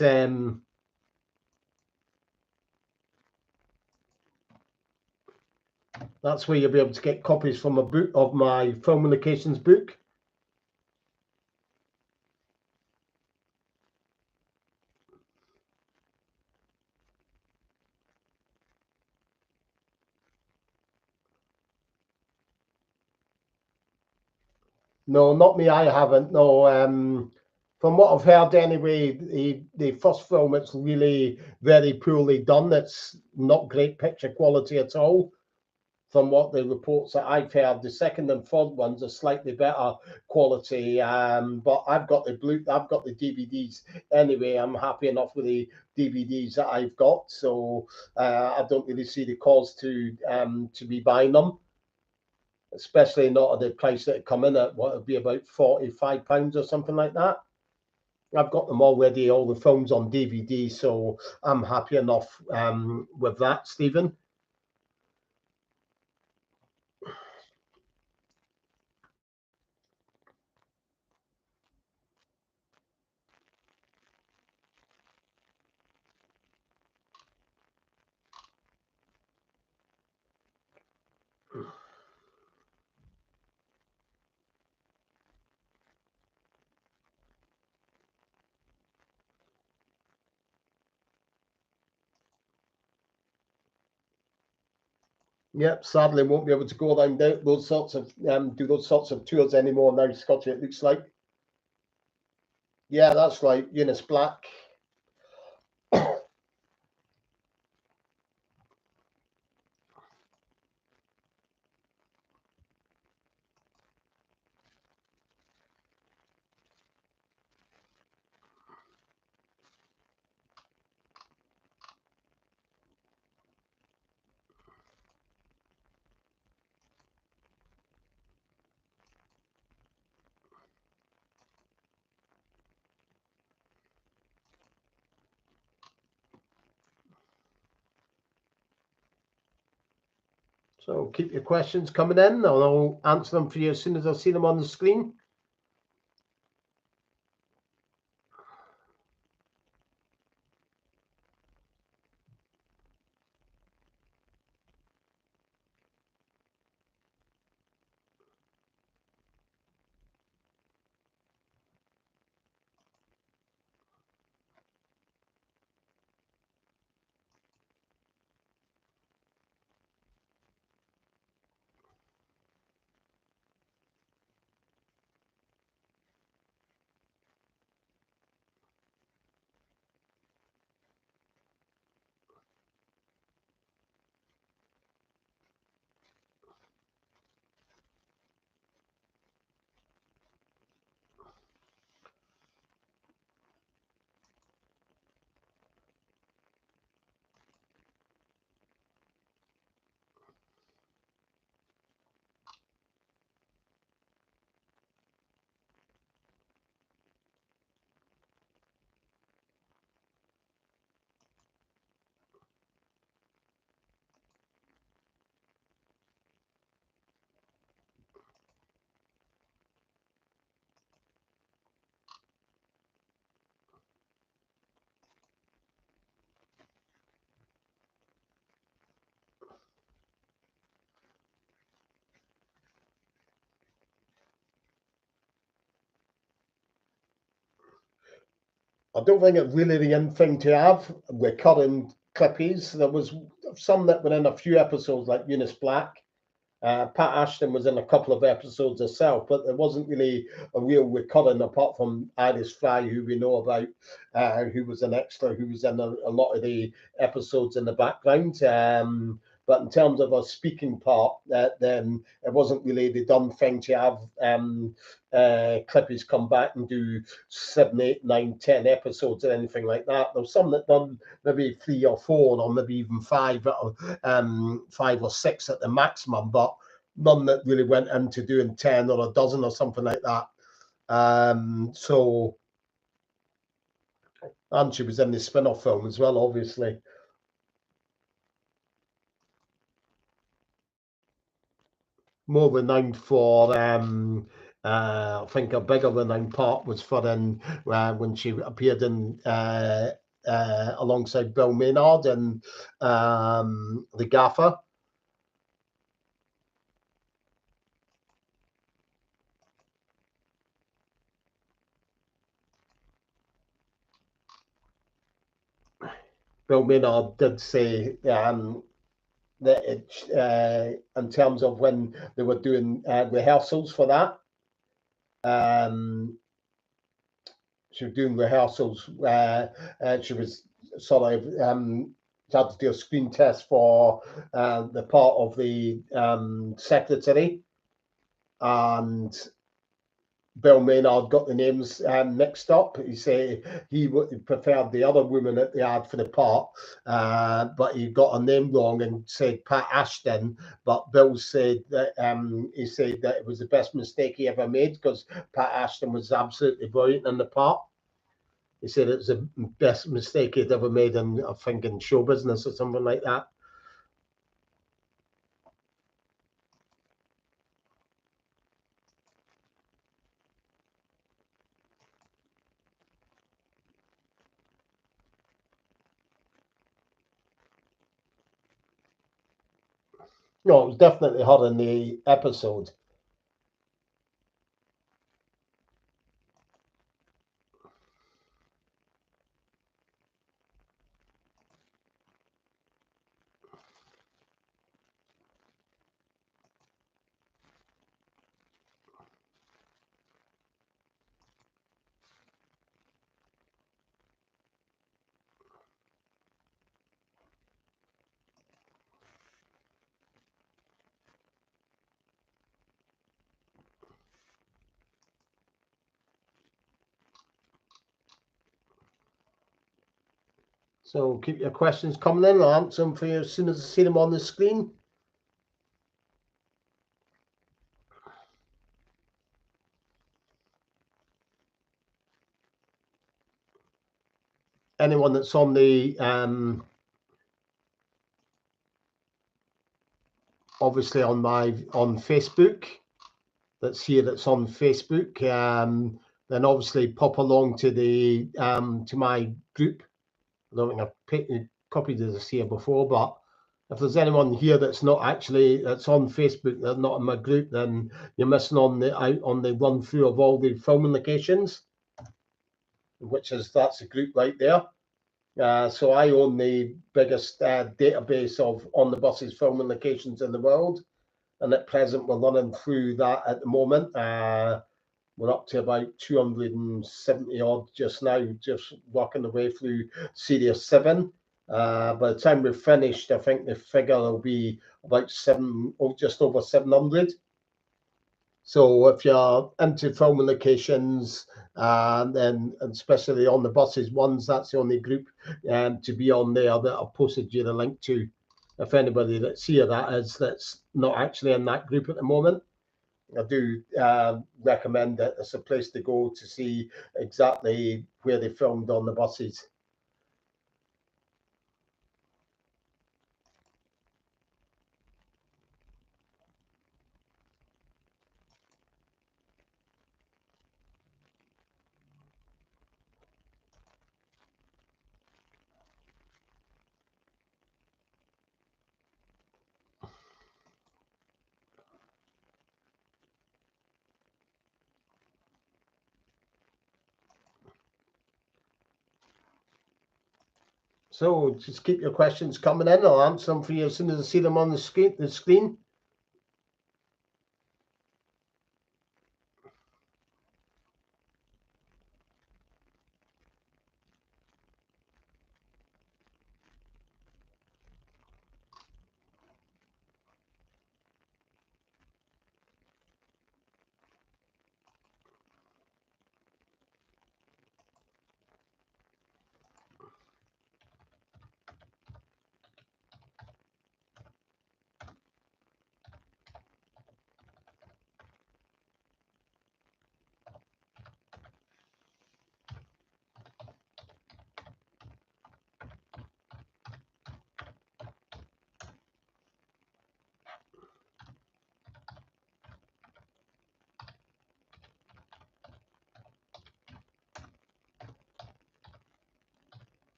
that's where you'll be able to get copies from a book of my film locations book. No, not me. I haven't. No. From what I've heard, anyway, the first film, it's really very poorly done. It's not great picture quality at all. From what the reports that I've heard, the second and third ones are slightly better quality. But I've got the DVDs anyway. I'm happy enough with the DVDs that I've got, so I don't really see the cause to be buying them, especially not at the price that it come in at. What would be about £45 or something like that. I've got them already, all the films on DVD, so I'm happy enough with that, Stephen. Yep, sadly won't be able to go down those sorts of do those sorts of tours anymore now, Scotty. It looks like. Yeah, that's right, Eunice Black. So keep your questions coming in, and I'll answer them for you as soon as I see them on the screen. I don't think it's really the end thing to have. We're cutting clippies. There was some that were in a few episodes, like Eunice Black. Pat Ashton was in a couple of episodes herself, but there wasn't really a real recurring apart from Iris Fry, who we know about, who was an extra, who was in a lot of the episodes in the background. But in terms of a speaking part, then it wasn't really the done thing to have Clippies come back and do 7, 8, 9, 10 episodes or anything like that. There's some that done maybe 3 or 4, or maybe even 5, 5 or 6 at the maximum, but none that really went into doing 10 or a dozen or something like that. So, and she was in the spin-off film as well, obviously. More renowned for I think a bigger renowned part was for when she appeared in alongside Bill Maynard and The Gaffer. Bill Maynard did say that in terms of when they were doing rehearsals for that, she was doing rehearsals and she was sort of she had to do a screen test for the part of the secretary, and Bill Maynard got the names mixed up. He said he preferred the other woman that they had for the part, but he got her name wrong and said Pat Ashton. But Bill said that he said that it was the best mistake he ever made because Pat Ashton was absolutely brilliant in the part. He said it was the best mistake he'd ever made in, I think, in show business or something like that. No, it was definitely her in the episode. So keep your questions coming in. I'll answer them for you as soon as I see them on the screen. Anyone that's on the obviously on Facebook, that's here, that's on Facebook, then obviously pop along to the to my group. I don't think I've copied this here before, but if there's anyone here that's not actually that's on Facebook, they're not in my group, then you're missing on the run through of all the filming locations, which is that's a group right there. So I own the biggest database of on the buses filming locations in the world, and at present we're running through that at the moment. We're up to about 270 odd just now, just working the way through Series 7. By the time we're finished, I think the figure will be about just over 700. So if you're into filming locations, and especially on the buses ones, that's the only group to be on there that I've posted you the link to. If anybody that's here that's not actually in that group at the moment, I do recommend that it's a place to go to see exactly where they filmed on the buses. So just keep your questions coming in. I'll answer them for you as soon as I see them on the screen.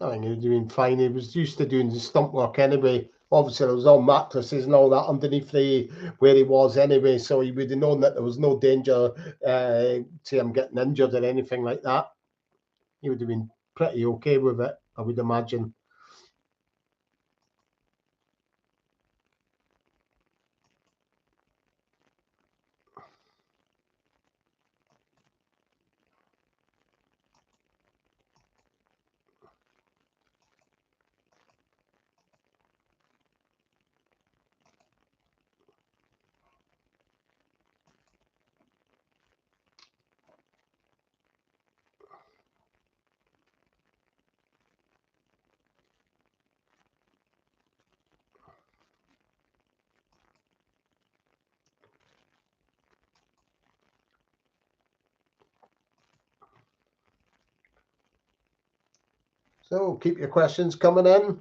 I think he was doing fine. He was used to doing the stump work anyway. Obviously, there was all mattresses and all that underneath where he was anyway, so he would have known that there was no danger to him getting injured or anything like that. He would have been pretty okay with it, I would imagine. So keep your questions coming in.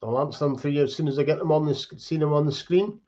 I'll answer them for you as soon as I get them on the see them on the screen.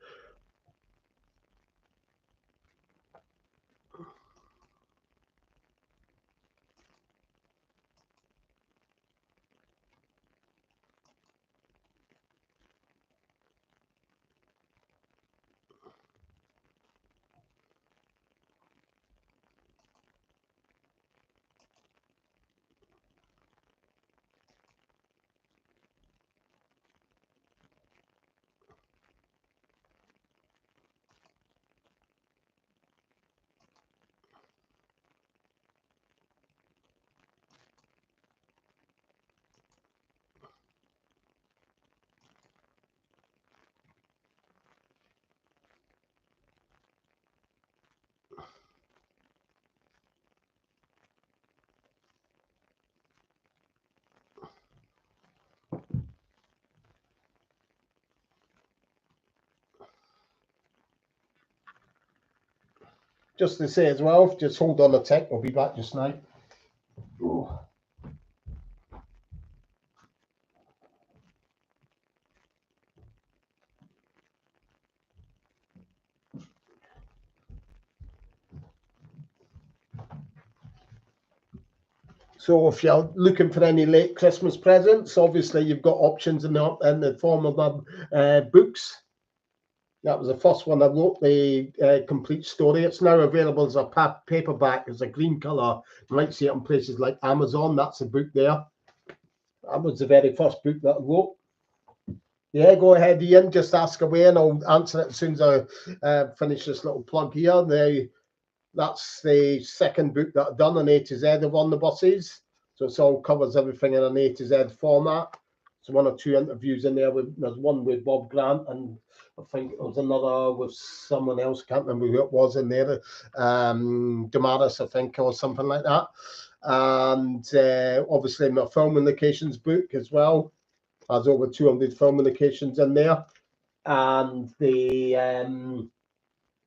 Just to say as well, just hold on a tick. We'll be back just now. Ooh. So if you're looking for any late Christmas presents, obviously you've got options in the form of books. That was the first one I wrote, the complete story. It's now available as a paperback, as a green colour. You might see it on places like Amazon. That's the book there. That was the very first book that I wrote. Yeah, go ahead, Ian. Just ask away, and I'll answer it as soon as I finish this little plug here. That's the second book that I've done, an A to Z of On the Buses. So it all covers everything in an A to Z format. So one or two interviews in there. There's one with Bob Grant, and I think there was another with someone else. Can't remember who it was in there. Damaris, I think, or something like that. And obviously my film locations book as well has over 200 film locations in there, and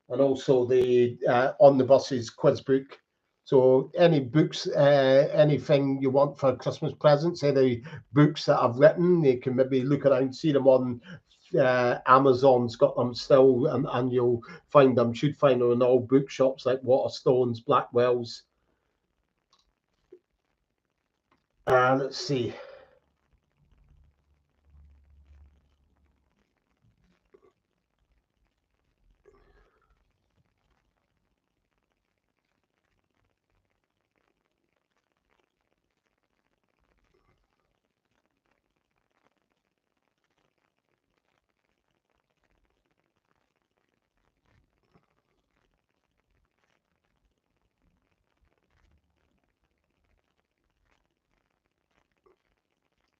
also the On the Buses quiz book. So any books, anything you want for Christmas presents, any books that I've written, you can maybe look around, see them on Amazon's got them still, and you'll find them, should find them in all bookshops like Waterstones, Blackwell's. Let's see.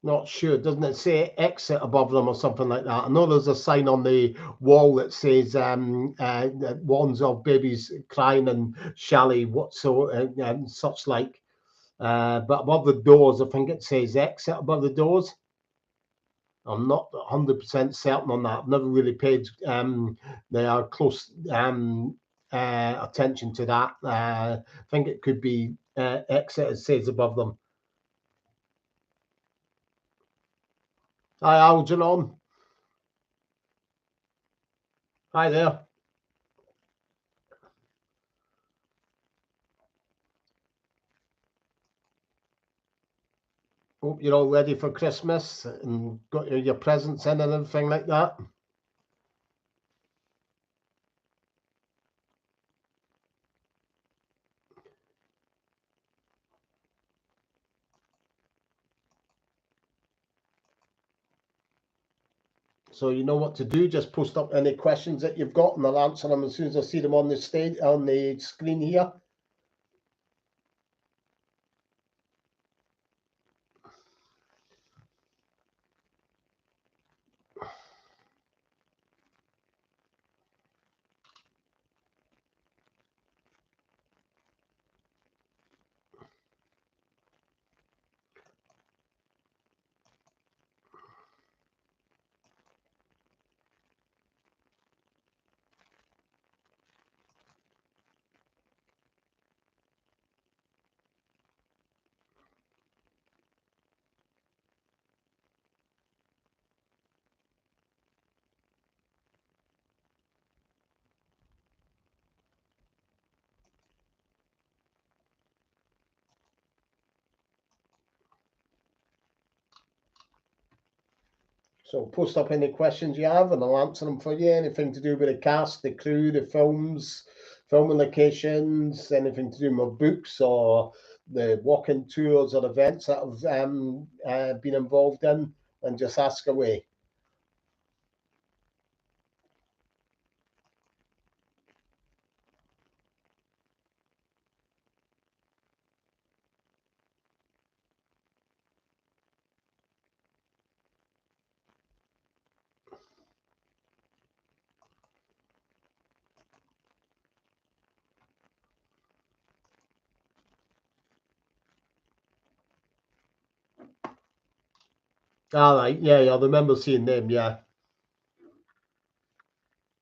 Not sure. Doesn't it say exit above them or something like that? I know there's a sign on the wall that says that warns of babies crying and shally, what so and such like. But above the doors, I think it says exit above the doors. I'm not 100% certain on that. I've never really paid they are close attention to that. I think it could be exit, it says above them. Hi, Algernon. Hi there. Hope you're all ready for Christmas and got your presents in and everything like that. So you know what to do. Just post up any questions that you've got, and I'll answer them as soon as I see them on the stage on the screen here. So post up any questions you have, and I'll answer them for you. Anything to do with the cast, the crew, the films, filming locations, anything to do with my books or the walking tours or events that I've been involved in, and just ask away. All right, yeah, I remember seeing them. Yeah.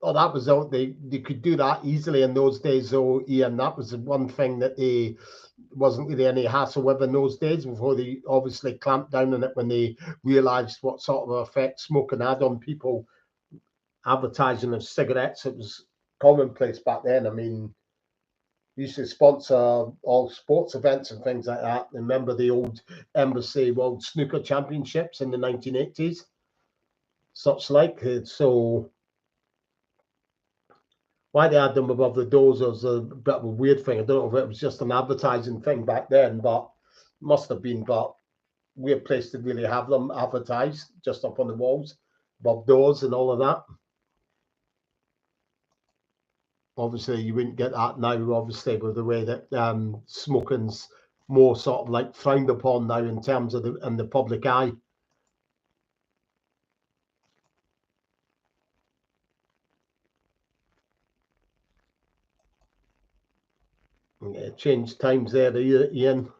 Oh, that was out. They could do that easily in those days. So Ian, that was the one thing that they wasn't really any hassle with in those days before they obviously clamped down on it when they realised what sort of effect smoking had on people. Advertising of cigarettes, it was commonplace back then. I mean, used to sponsor all sports events and things like that. Remember the old Embassy World Snooker Championships in the 1980s, such like. So why they had them above the doors was a bit of a weird thing. I don't know if it was just an advertising thing back then, but must have been. But weird place to really have them advertised just up on the walls, above doors and all of that. Obviously, you wouldn't get that now. Obviously, with the way that smoking's more sort of like frowned upon now in terms of the in the public eye. Yeah, changed times there, Ian.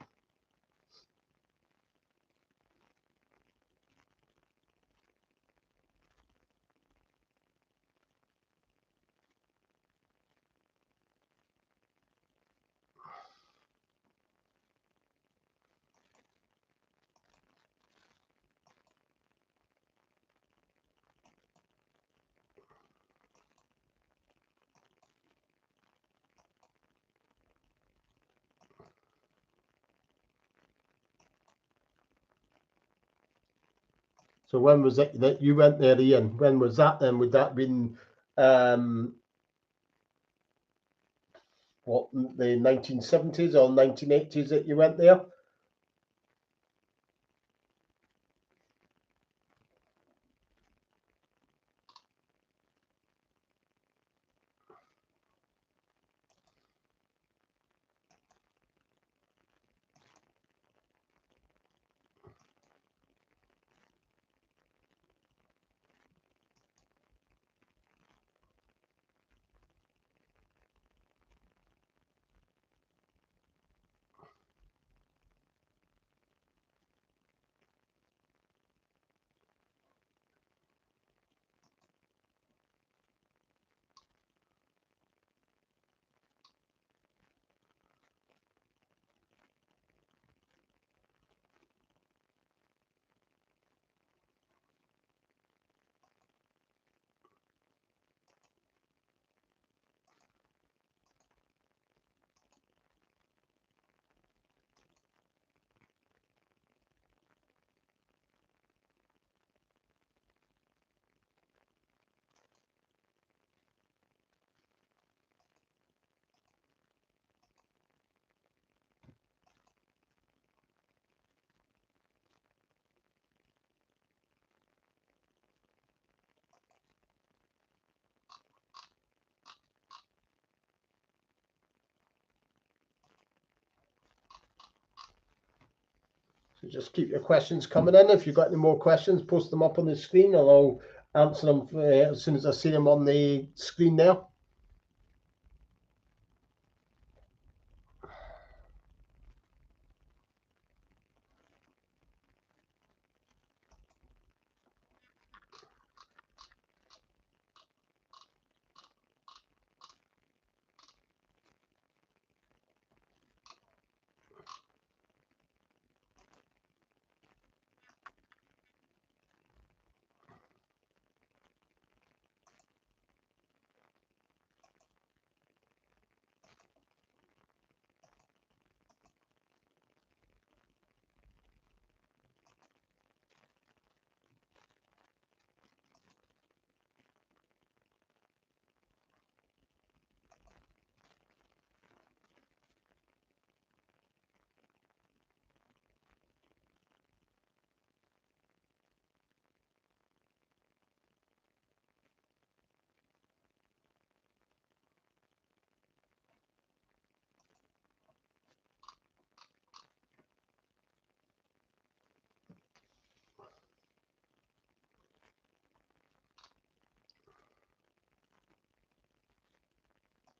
So when was it that you went there, Ian? When was that then? Would that been um, what, the 1970s or 1980s that you went there? Just keep your questions coming in. If you've got any more questions, post them up on the screen and I'll answer them as soon as I see them on the screen now.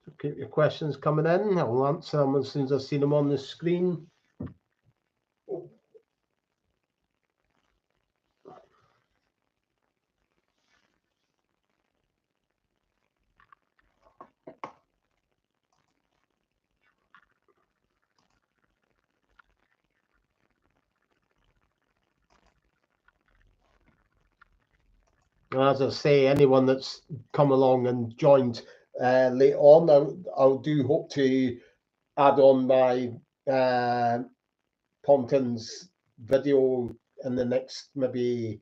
So keep your questions coming in. I'll answer them as soon as I see them on the screen. As I say, anyone that's come along and joined later on, I do hope to add on my Ponton's video in the next maybe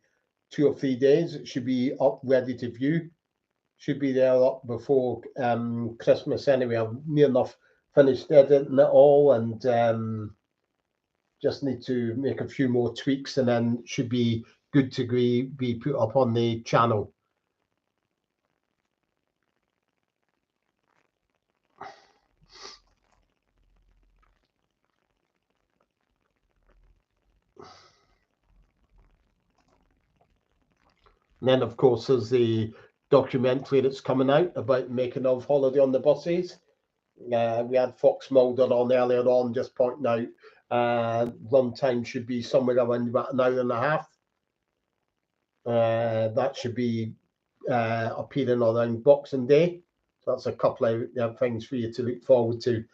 2 or 3 days. It should be up ready to view. Should be there up before Christmas anyway. I've near enough finished editing it all and just need to make a few more tweaks and then should be good to be put up on the channel. And then, of course, there's the documentary that's coming out about making of Holiday on the Buses. We had Fox Mulder on earlier on, just pointing out runtime should be somewhere around about an hour and a half. That should be appearing around Boxing Day. So that's a couple of things for you to look forward to.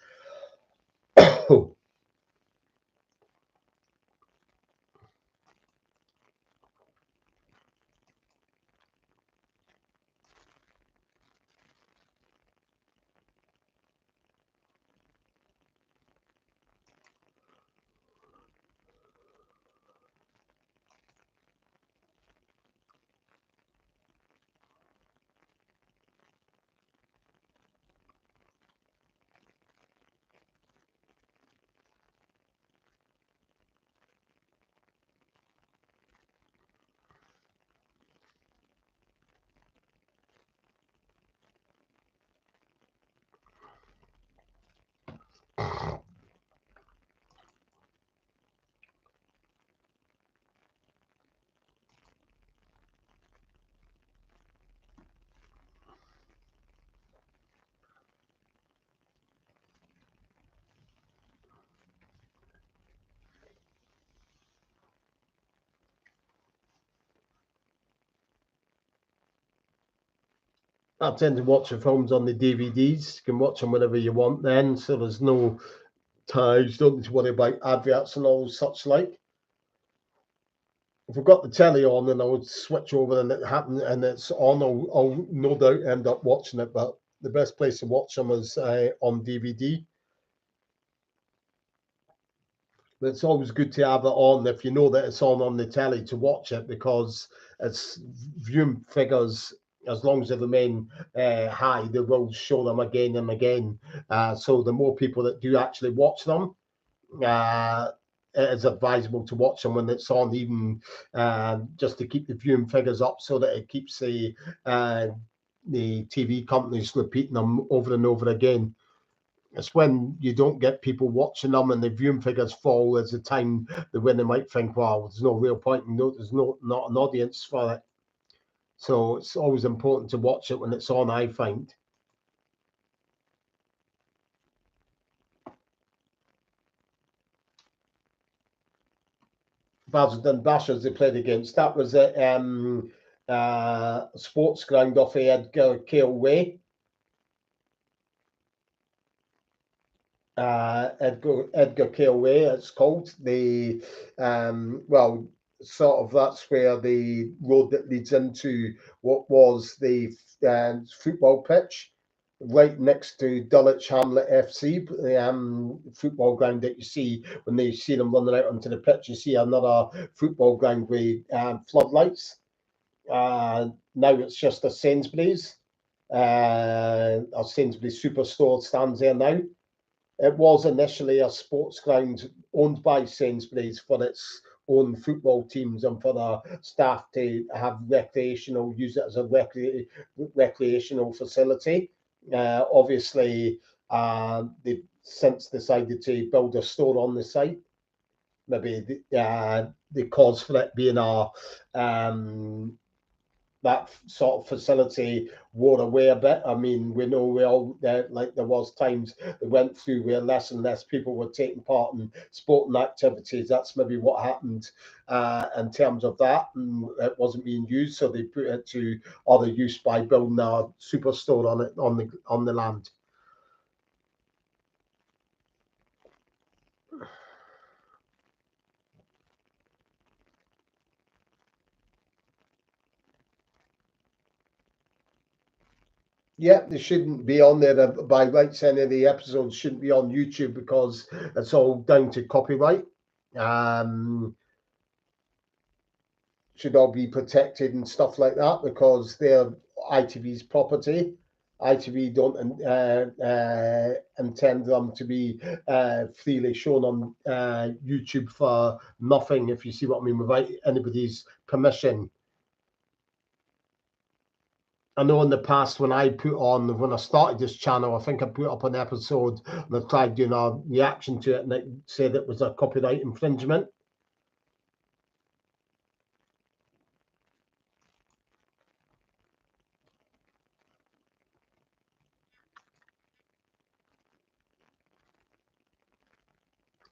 I tend to watch the films on the DVDs. You can watch them whenever you want then, so there's no ties, don't need to worry about adverts and all such like. If I've got the telly on and I would switch over and it happened and it's on, I'll no doubt end up watching it, but the best place to watch them is on DVD. But it's always good to have it on if you know that it's on the telly to watch it because it's viewing figures. As long as they remain high, they will show them again and again. So the more people that do actually watch them, it is advisable to watch them when it's on, even just to keep the viewing figures up, so that it keeps the TV companies repeating them over and over again. It's when you don't get people watching them and the viewing figures fall as the time the winner might think, wow, there's no real point. No, there's not an audience for it. So it's always important to watch it when it's on, I find. Basildon Bashers they played against. That was at sports ground off of Edgar Cale Way. Edgar Cale Way, it's called. The well, sort of that's where the road that leads into what was the football pitch, right next to Dulwich Hamlet FC, the football ground that you see when they see them running out onto the pitch. You see another football ground with floodlights. Now it's just a Sainsbury's. A Sainsbury's superstore stands there now. It was initially a sports ground owned by Sainsbury's for its own football teams and for the staff to have use it as a recreational facility. Obviously, they've since decided to build a store on the site. Maybe the cause for it being that sort of facility wore away a bit. I mean, we know like there was times they went through where less and less people were taking part in sporting activities. That's maybe what happened in terms of that, and it wasn't being used, so they put it to other use by building a superstore on it on the land. Yeah, they shouldn't be on there by rights. Any of the episodes shouldn't be on YouTube because it's all down to copyright. Should all be protected and stuff like that because they're ITV's property. ITV don't intend them to be freely shown on YouTube for nothing, if you see what I mean, without anybody's permission. I know in the past when I started this channel, I think I put up an episode and I tried doing a reaction to it and it said it was a copyright infringement.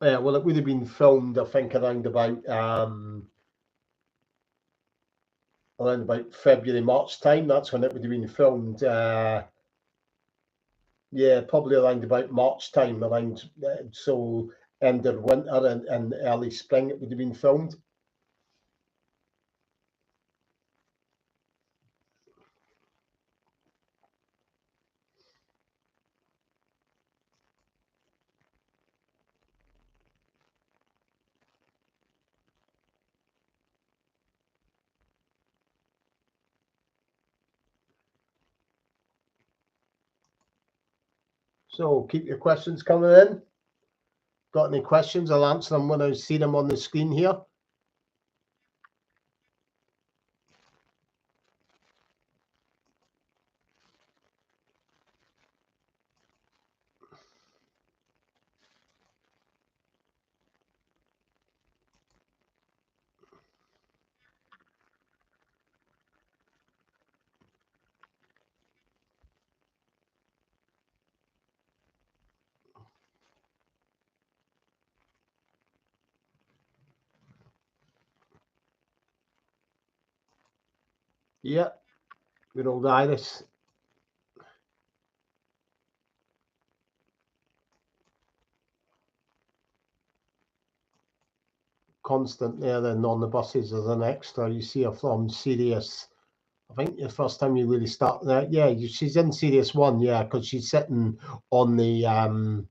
Yeah, well, it would have been filmed, I think, around about February, March time. That's when it would have been filmed. Yeah, probably around about March time, so end of winter and early spring it would have been filmed. So keep your questions coming in. Got any questions? I'll answer them when I see them on the screen here. Yeah, good old Iris. Constant there then on the buses as an extra. You see her from Sirius. I think the first time you really start there, yeah, she's in Sirius 1, yeah, because she's sitting on the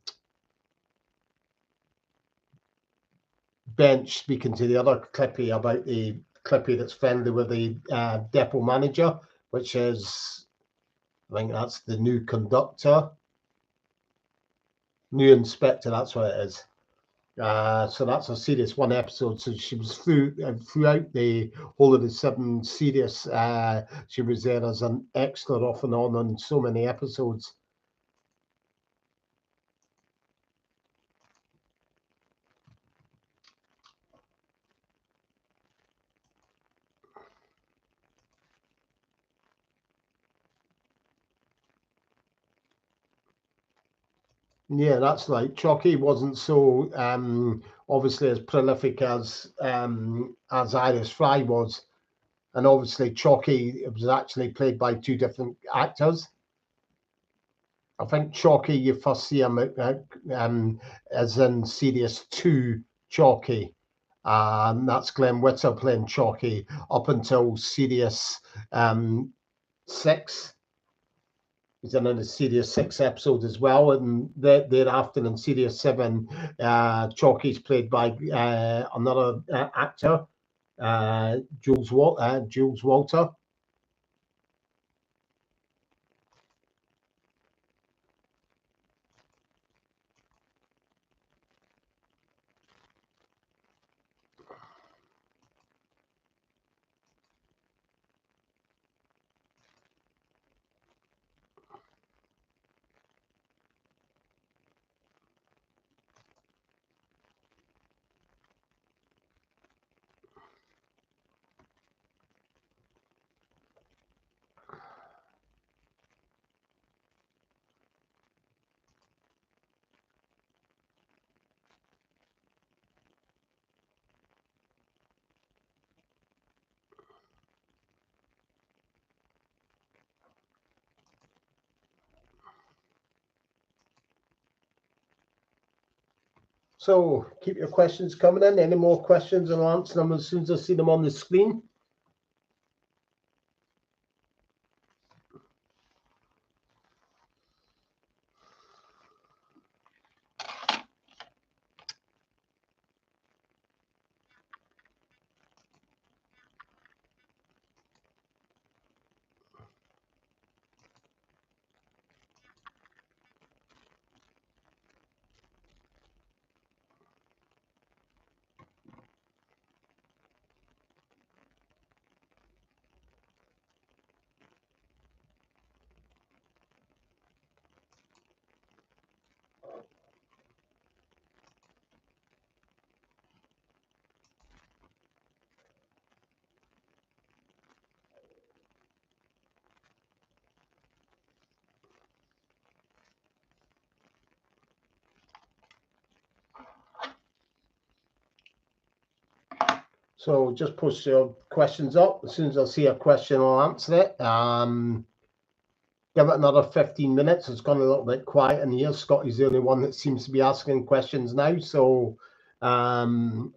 bench speaking to the other Clippy about the Clippy that's friendly with the depot manager, which is, I think that's the new conductor, new inspector, that's what it is. So that's a Sirius 1 episode. So she was throughout the whole of the 7 Sirius. She was there as an extra off and on so many episodes. Yeah, that's right. Chalky wasn't so obviously as prolific as Iris Fry was, and obviously Chalky was actually played by two different actors. I think Chalky you first see him as in Series 2 Chalky. That's Glenn Witter playing Chalky up until Series 6. He's in a Series 6 episode as well, and thereafter in Series 7, Chalky's played by another actor, Jules Walter. So keep your questions coming in. Any more questions, and I'll answer them as soon as I see them on the screen. So just post your questions up. As soon as I see a question, I'll answer it. Give it another 15 minutes. It's gone a little bit quiet in here. Scotty's the only one that seems to be asking questions now. So I'll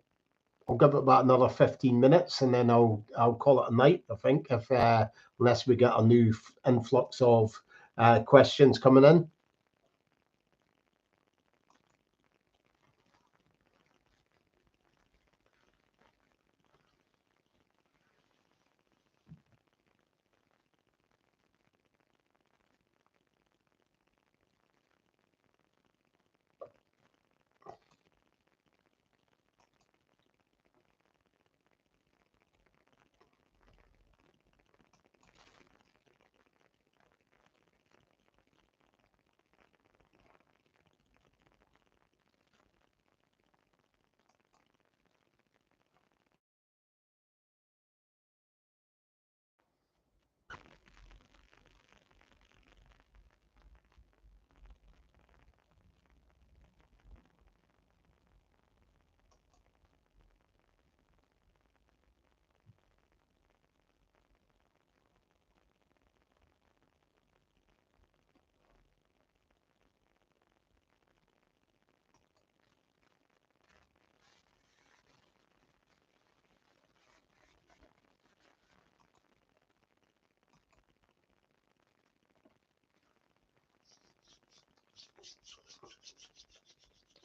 give it about another 15 minutes, and then I'll call it a night, I think, if unless we get a new influx of questions coming in.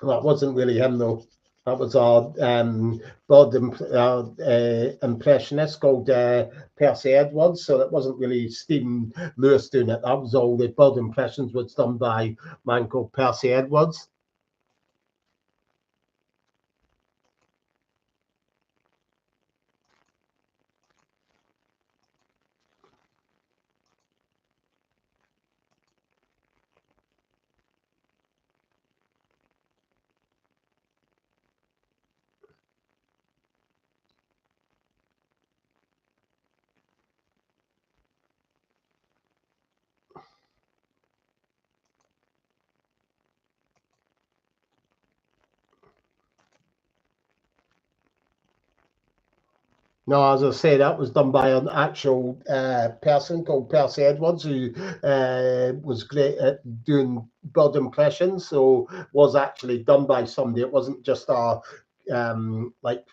That wasn't really him though. That was our bird impressionist called Percy Edwards. So that wasn't really Stephen Lewis doing it. That was all the bird impressions was done by a man called Percy Edwards. No, as I say, that was done by an actual person called Percy Edwards, who was great at doing bird impressions. So was actually done by somebody. It wasn't just a like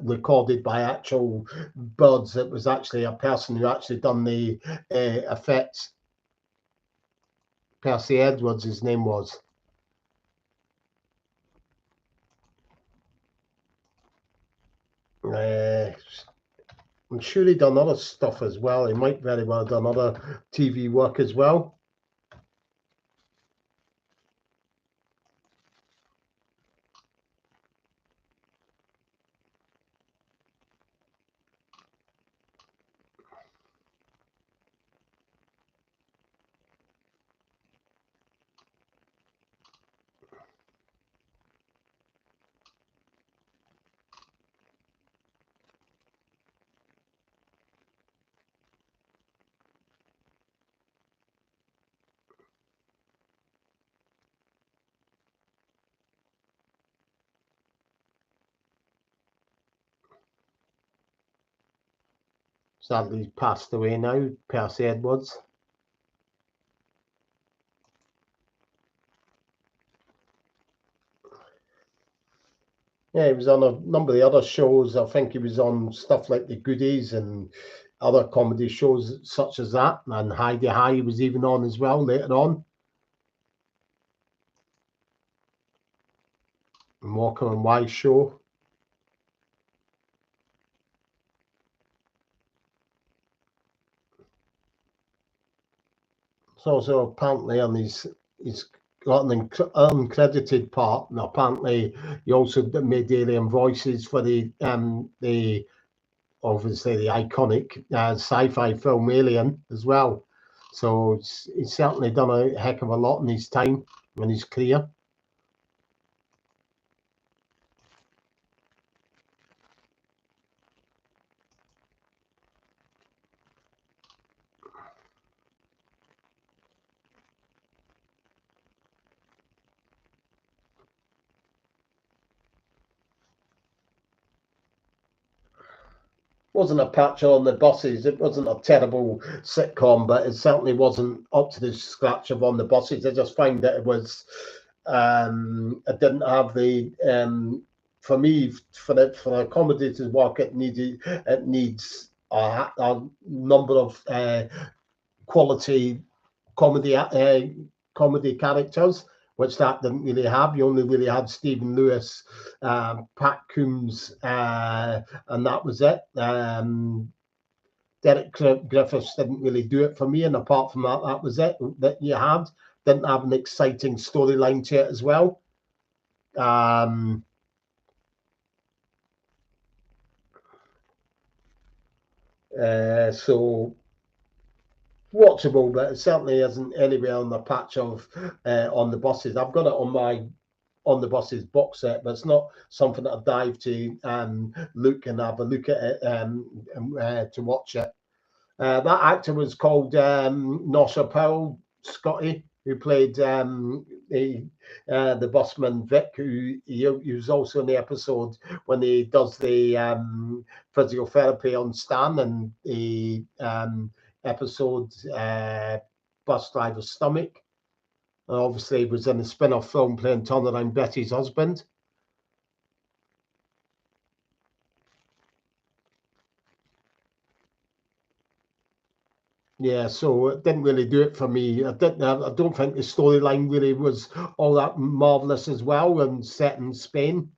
recorded by actual birds. It was actually a person who actually done the effects. Percy Edwards, his name was. I'm sure he done other stuff as well. He might very well have done other TV work as well. Sadly, he's passed away now, Percy Edwards. Yeah, he was on a number of the other shows. I think he was on stuff like The Goodies and other comedy shows such as that. And Heidi High he was even on as well later on. And Walker and Wise show. It's also apparently on he's got an uncredited part, and apparently he also made alien voices for the obviously the iconic sci-fi film Alien as well. So he's certainly done a heck of a lot in his time in his career. Wasn't a patch on the buses. It wasn't a terrible sitcom, but it certainly wasn't up to the scratch of On the Buses. I just find that it was. It didn't have the for me for a comedy to work. It needs a number of quality comedy comedy characters, which that didn't really have. You only really had Stephen Lewis, Pat Coombs, and that was it. Derek Griffiths didn't really do it for me, and apart from that, that was it that you had. Didn't have an exciting storyline to it as well. So watchable, but it certainly isn't anywhere on the patch of On the Buses. I've got it on my On the Buses box set, but it's not something that I dive to look and have a look at it to watch it. That actor was called Nosha Powell, Scotty, who played the busman Vic, he was also in the episode when he does the physiotherapy on Stan and the episode Bus Driver's Stomach. And obviously, he was in the spin-off film playing Turnaround Betty's husband. Yeah, so it didn't really do it for me. I didn't. I don't think the storyline really was all that marvelous as well, and set in Spain.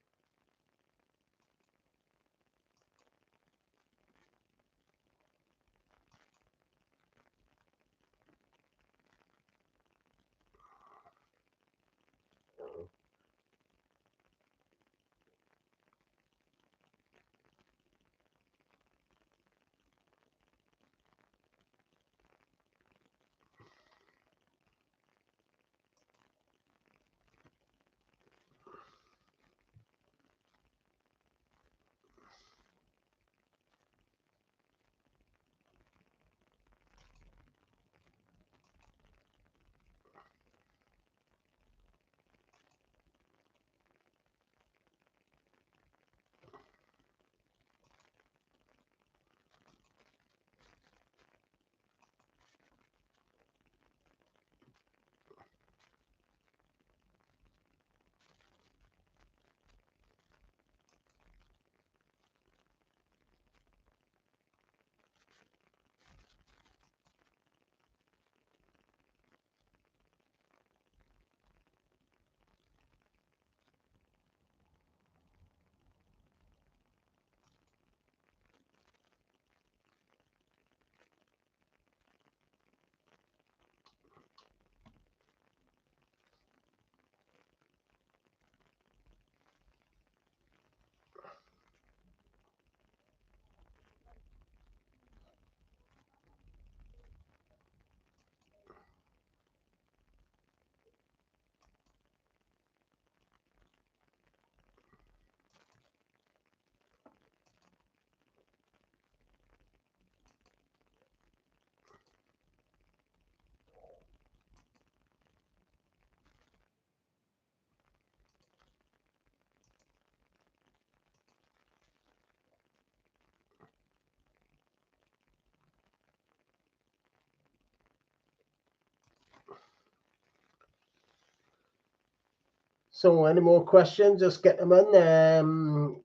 So any more questions? Just get them in.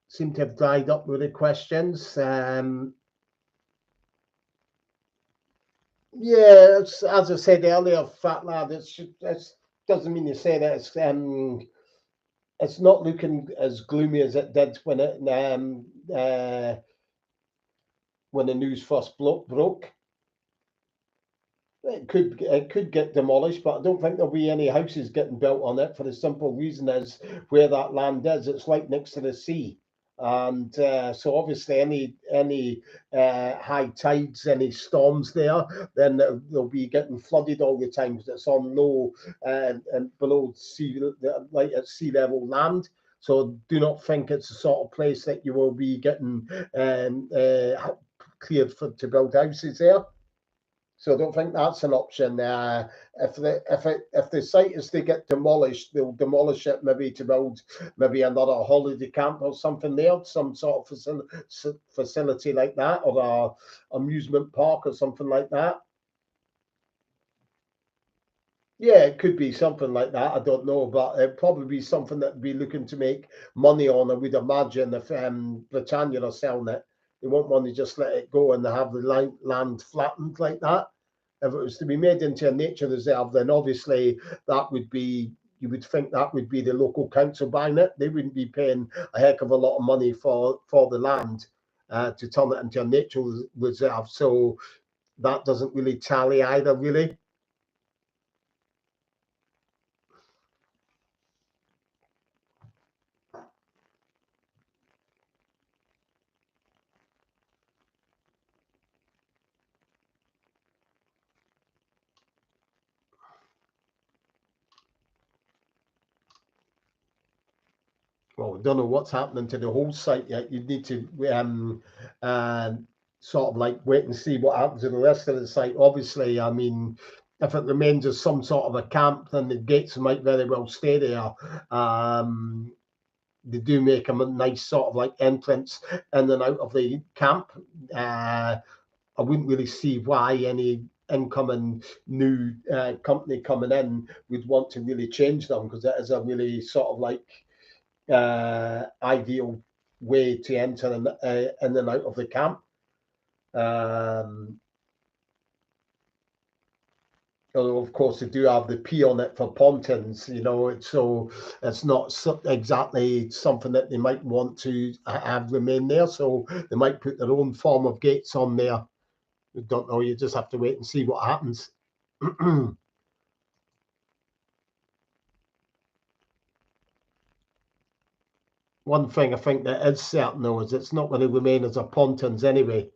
Seem to have dried up with the questions. Yeah, as I said earlier, fat lad, it's doesn't mean to say that it's not looking as gloomy as it did when the news first broke. It could get demolished, but I don't think there'll be any houses getting built on it for the simple reason is where that land is. It's right next to the sea, and so obviously any high tides, any storms there, then they'll be getting flooded all the time because it's on low and below sea, like at sea level land. So do not think it's the sort of place that you will be getting cleared to build houses there. So I don't think that's an option. If the site is to get demolished, they'll demolish it maybe to build maybe another holiday camp or something there, some sort of facility like that, or a amusement park or something like that. Yeah, it could be something like that. I don't know, but it'd probably be something that'd be looking to make money on. I would imagine if Britannia are selling it, they won't want to just let it go and have the land flattened like that. If it was to be made into a nature reserve, then obviously that would be, you would think that would be the local council buying it. They wouldn't be paying a heck of a lot of money for the land to turn it into a nature reserve. So that doesn't really tally either, really. Well, I don't know what's happening to the whole site yet. You need to uh, sort of like wait and see what happens to the rest of the site. Obviously, I mean, if it remains as some sort of a camp, then the gates might very well stay there. They do make a nice sort of like entrance in and out of the camp. I wouldn't really see why any incoming new company coming in would want to really change them because that is a really sort of like ideal way to enter in and out of the camp. Although of course they do have the P on it for pontins, so it's not exactly something that they might want to have remain there. So they might put their own form of gates on there. We don't know. You just have to wait and see what happens. One thing I think that is certain though is it's not going to remain as a pontins anyway.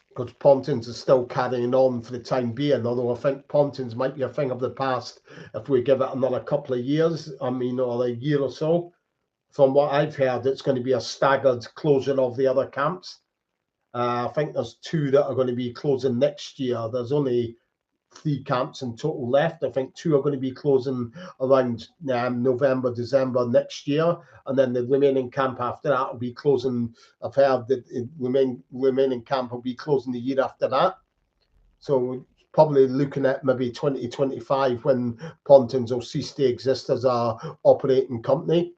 Because pontins are still carrying on for the time being, although I think pontins might be a thing of the past if we give it another couple of years, I mean, or a year or so. From what I've heard, it's going to be a staggered closure of the other camps. I think there's two that are going to be closing next year. There's only 3 camps in total left. I think 2 are going to be closing around November, December next year, and then the remaining camp after that will be closing. I've heard that the remaining camp will be closing the year after that. So probably looking at maybe 2025 when Pontins will cease to exist as a operating company.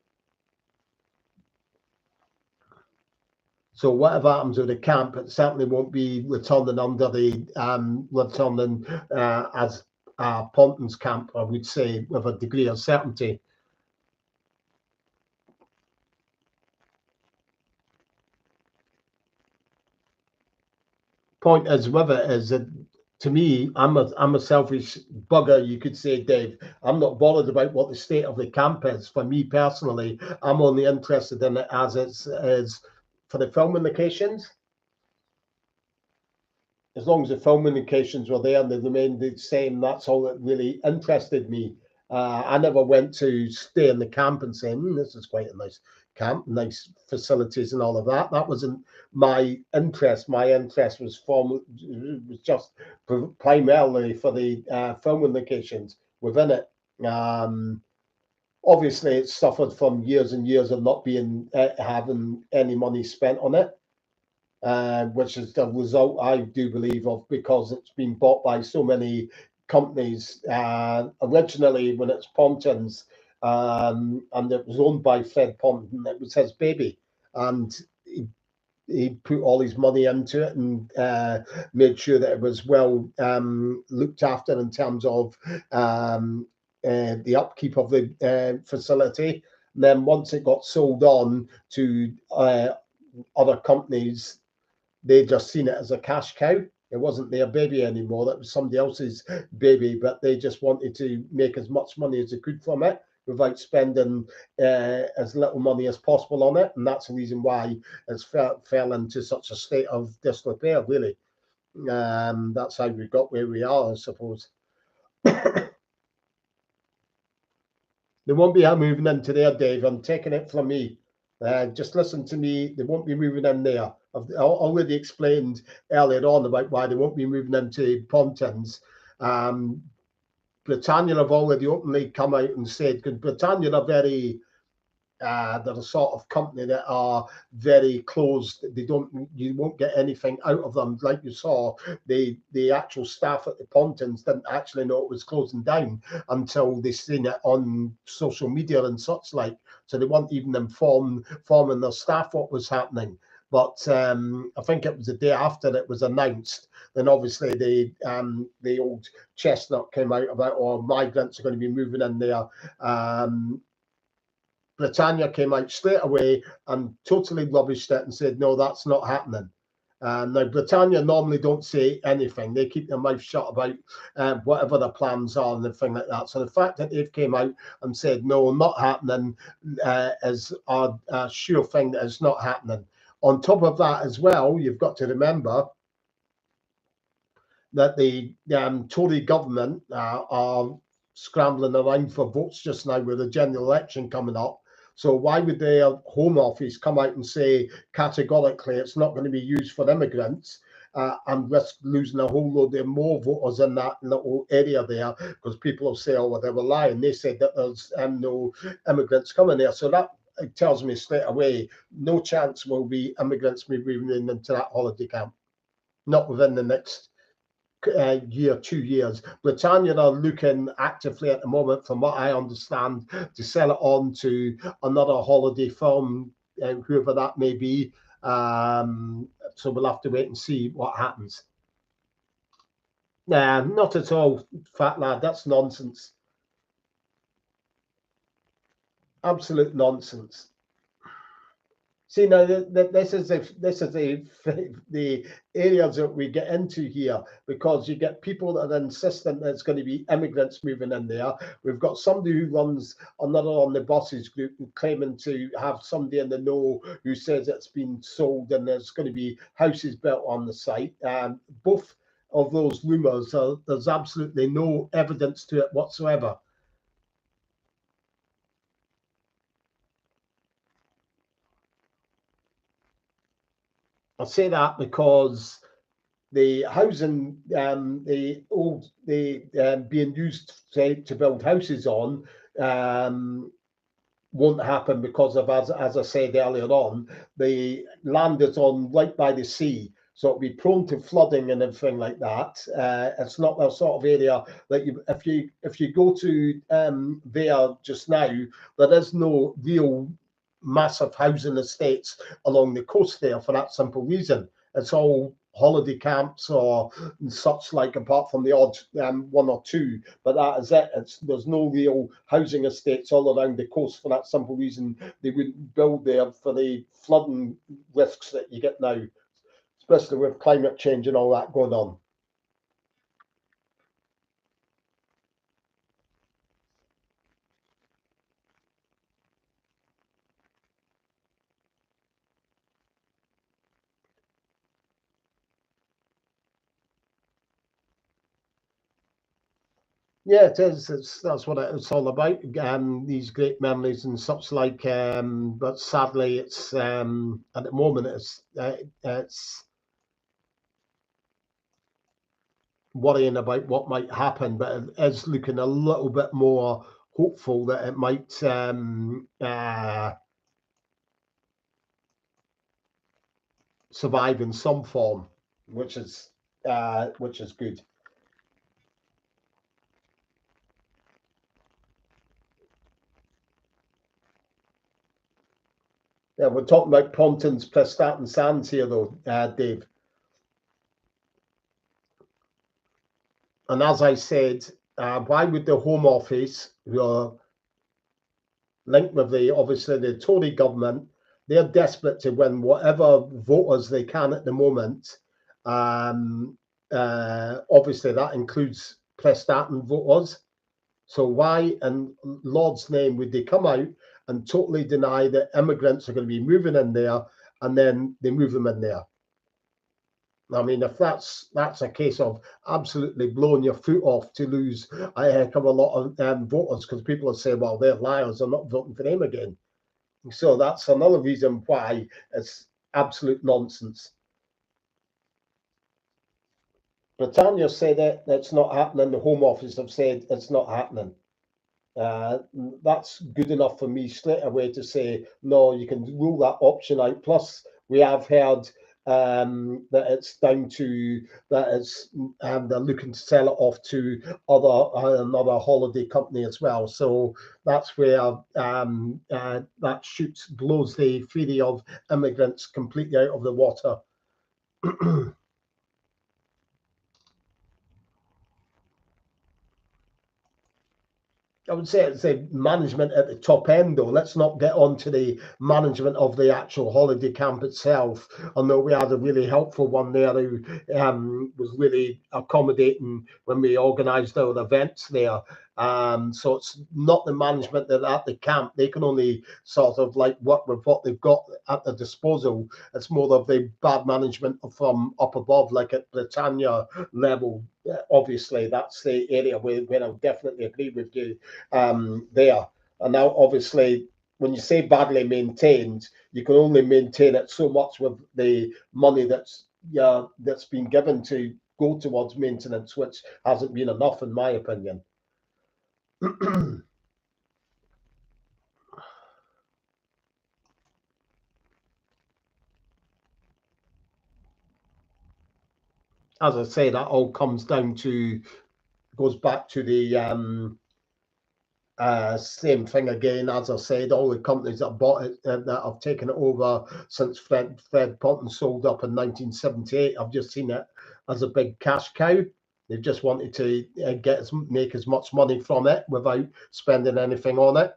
So whatever happens with the camp, it certainly won't be returning under the returning as Ponton's camp, I would say, with a degree of certainty. Point is with it is that to me, I'm a selfish bugger, you could say, Dave. I'm not bothered about what the state of the camp is. For me personally, I'm only interested in it as it's as for the filming locations. As long as the film indications were there and they remained the same, that's all that really interested me. I never went to stay in the camp and say, this is quite a nice camp, nice facilities and all of that. That wasn't my interest. My interest was just primarily for the filming locations within it. Obviously, it suffered from years and years of not being having any money spent on it. which is the result I do believe of, because it's been bought by so many companies. Originally, when it's Pontins, and it was owned by Fred Ponton, it was his baby, and he put all his money into it and made sure that it was well looked after in terms of the upkeep of the facility. And then once it got sold on to other companies, they just seen it as a cash cow. It wasn't their baby anymore. That was somebody else's baby, but they just wanted to make as much money as they could from it without spending as little money as possible on it. And that's the reason why it's fell into such a state of disrepair, really. That's how we got where we are, I suppose. They won't be moving into there, Dave. I'm taking it from me. Just listen to me. They won't be moving in there. I've already explained earlier on about why they won't be moving into Pontins. Britannia have already openly come out and said, because Britannia are very, they're a sort of company that are very closed. You won't get anything out of them. Like you saw, the actual staff at the Pontins didn't actually know it was closing down until they seen it on social media and such like. So they weren't even informing their staff what was happening. But I think it was the day after it was announced. Then obviously the old chestnut came out about, oh, migrants are going to be moving in there. Britannia came out straight away and totally rubbished it and said, no, that's not happening. Now, Britannia normally don't say anything. They keep their mouth shut about whatever their plans are and everything like that. So the fact that they've came out and said, no, not happening, is a sure thing that it's not happening. On top of that as well, you've got to remember that the Tory government are scrambling around for votes just now with the general election coming up. So why would their Home Office come out and say categorically it's not going to be used for immigrants, and risk losing a whole load of more voters in that little area there, because people will say, oh, well, they were lying. They said that there's no immigrants coming there. So that tells me straight away, no chance will be immigrants moving into that holiday camp. Not within the next year, 2 years. Britannia are looking actively at the moment, from what I understand, to sell it on to another holiday firm, whoever that may be. So we'll have to wait and see what happens. Nah, not at all, fat lad. That's nonsense. Absolute nonsense. See, now this is the areas that we get into here, because you get people that are insistent that it's going to be immigrants moving in there. We've got somebody who runs another on the buses group and claiming to have somebody in the know who says it's been sold and there's going to be houses built on the site. Both of those rumours, there's absolutely no evidence to it whatsoever. I say that because the housing, being used to build houses on, won't happen because of, as I said earlier on, the land is on right by the sea, so it'll be prone to flooding and everything like that. It's not the sort of area that if you go to there just now, there is no real massive housing estates along the coast there, for that simple reason. It's all holiday camps or such like, apart from the odd one or two, but that is it. There's no real housing estates all around the coast, for that simple reason. They wouldn't build there for the flooding risks that you get now, especially with climate change and all that going on. Yeah, it is. That's what it's all about. These great memories and such like. But sadly, it's at the moment it's worrying about what might happen. But it is looking a little bit more hopeful that it might survive in some form, which is good. Yeah, we're talking about Pontins, Prestatyn Sands here, though, Dave. And as I said, why would the Home Office, who are linked with obviously the Tory government, they're desperate to win whatever voters they can at the moment. Obviously, that includes Prestatyn voters. So why, in Lord's name, would they come out and totally deny that immigrants are going to be moving in there, and then they move them in there? I mean, if that's a case of absolutely blowing your foot off to lose a heck of a lot of voters, because people will say, well, they're liars, I'm not voting for them again. So that's another reason why it's absolute nonsense. Britannia said it's not happening. The Home Office have said it's not happening. That's good enough for me straight away to say, no, you can rule that option out. Plus, we have heard that it's down to that it's they're looking to sell it off to another holiday company as well. So that's where that blows the theory of immigrants completely out of the water. I would say it's the management at the top end, though. Let's not get on to the management of the actual holiday camp itself. I know we had a really helpful one there who was really accommodating when we organised our events there. So it's not the management that at the camp. They can only sort of like work with what they've got at their disposal. It's more of the bad management from up above, like at Britannia level. Obviously, that's the area where I definitely agree with you there. And now, obviously, when you say badly maintained, you can only maintain it so much with the money that's been given to go towards maintenance, which hasn't been enough, in my opinion. As I say, that all comes down to goes back to the same thing again. As I said, all the companies that bought it that have taken it over since Fred Ponton sold up in 1978, I've just seen it as a big cash cow. They just wanted to make as much money from it without spending anything on it.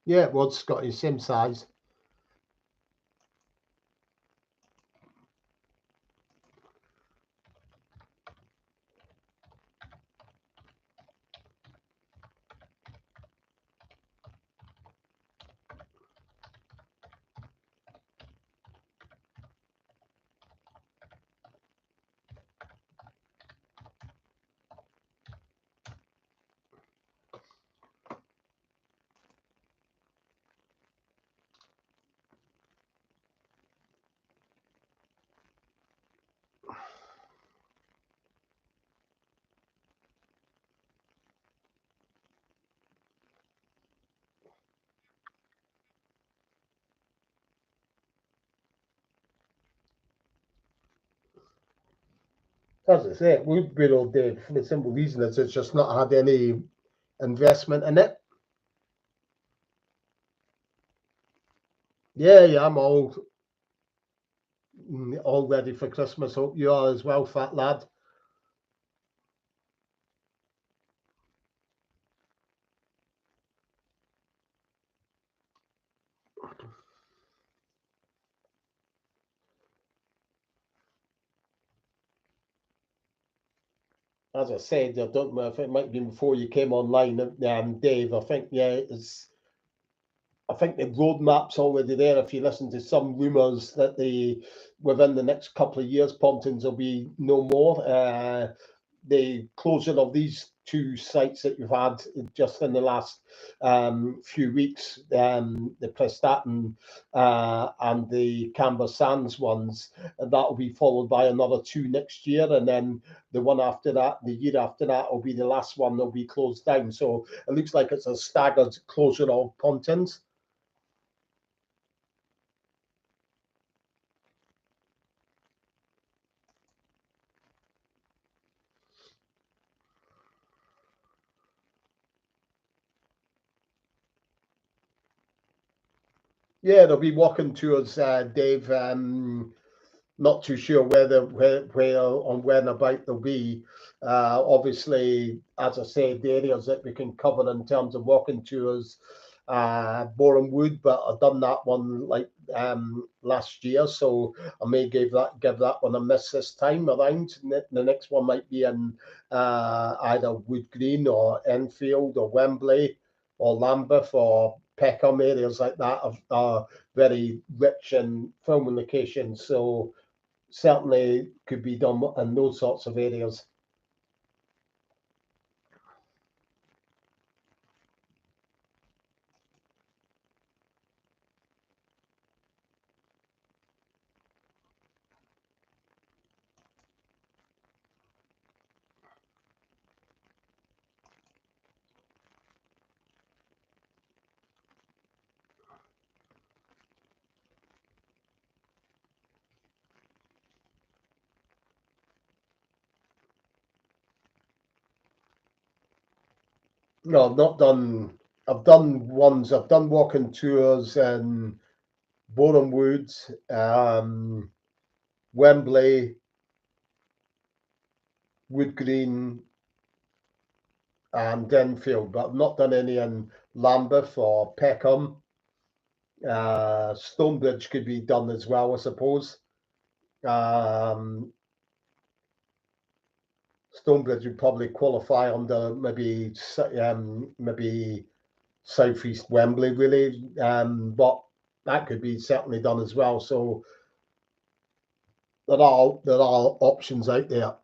Yeah, it was Scotty, same size. As I say, it would be all day for the simple reason is it's just not had any investment in it. Yeah, I'm all ready for Christmas. Hope you are as well, fat lad. As I said, I don't know if it might be before you came online, Dave. I think, yeah, it's I think the roadmap's already there. If you listen to some rumours that within the next couple of years, Pontins will be no more. The closure of these two sites that you've had just in the last few weeks, the Prestatyn and the Camber Sands ones, that will be followed by another two next year, and then the one after that, the year after that, will be the last one that'll be closed down. So it looks like it's a staggered closure of Pontins. Yeah, there'll be walking tours, Dave. Not too sure where on when about they'll be. Obviously, as I said, the areas that we can cover in terms of walking tours, Boreham Wood, but I've done that one like last year, so I may give that one a miss this time around. The next one might be in either Wood Green or Enfield or Wembley or Lambeth or Peckham. Areas like that are very rich in filming locations, so certainly could be done in those sorts of areas. No, I've not done. I've done ones. I've done walking tours in Boreham Wood, Wembley, Wood Green, and Enfield, but I've not done any in Lambeth or Peckham. Stonebridge could be done as well, I suppose. Stonebridge would probably qualify under maybe southeast Wembley, really, but that could be certainly done as well. So there are options out there.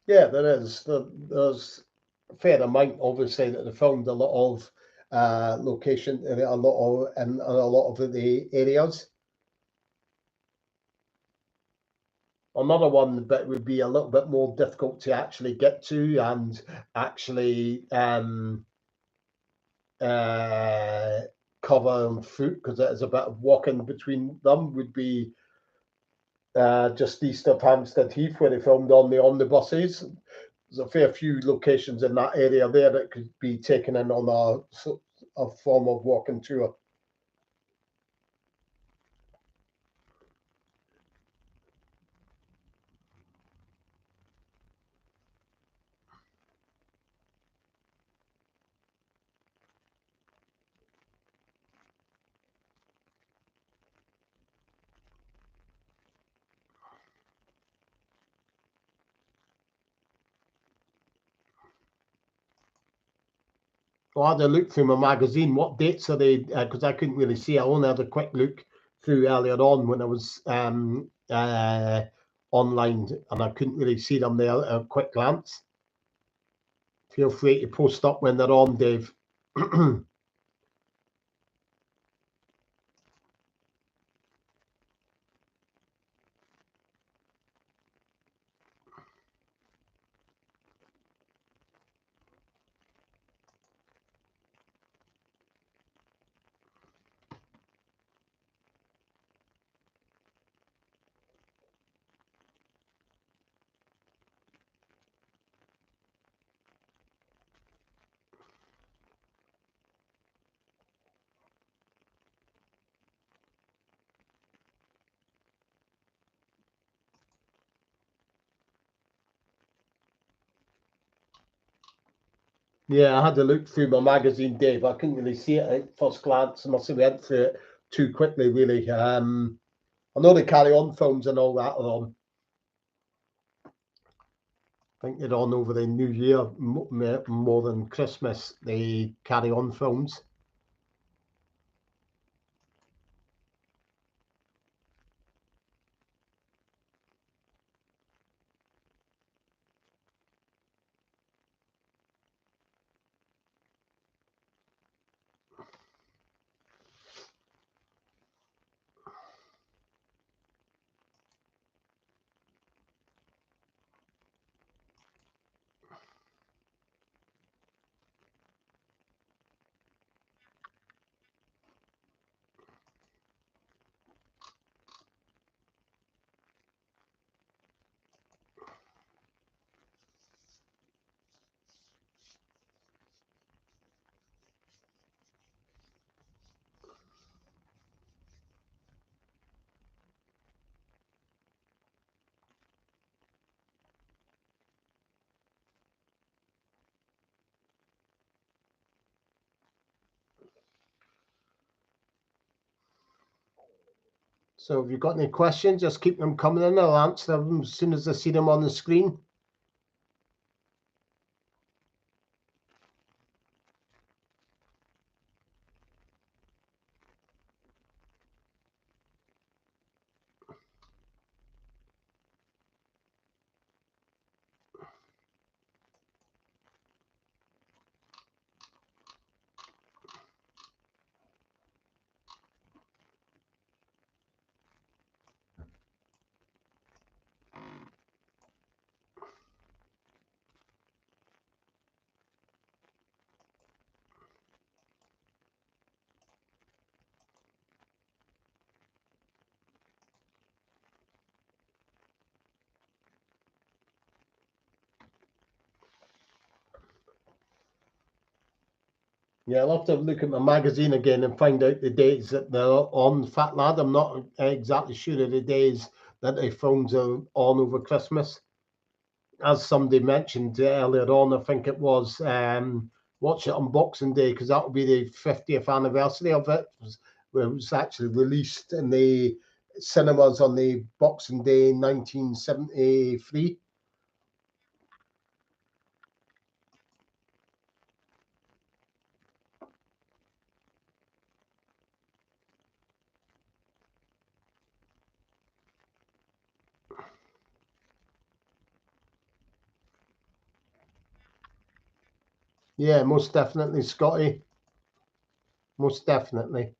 Yeah, there is. There's a fair amount, obviously, that they found a lot of location, a lot of in a lot of the areas. Another one that would be a little bit more difficult to actually get to and actually cover on foot, because it is a bit of walking between them, would be just east of Hampstead Heath, where they filmed on the omnibuses. There's a fair few locations in that area there that could be taken in on a form of walking tour. Well, I had a look through my magazine. What dates are they? Because I couldn't really see. I only had a quick look through earlier on when I was online, and I couldn't really see them there at a quick glance. Feel free to post up when they're on, Dave. Yeah, I had to look through my magazine, Dave. I couldn't really see it at first glance. I must have went through it too quickly, really. I know the Carry On films and all that are on. I think they're on over the New Year more than Christmas, the Carry On films. So if you've got any questions, just keep them coming in. I'll answer them as soon as I see them on the screen. Yeah, I'll have to look at my magazine again and find out the dates that they're on, Fat Lad. I'm not exactly sure of the days that the films are on over Christmas. As somebody mentioned earlier on, I think it was watch it on Boxing Day, because that will be the 50th anniversary of it. Where it was actually released in the cinemas on the Boxing Day 1973. Yeah, most definitely, Scotty. Most definitely.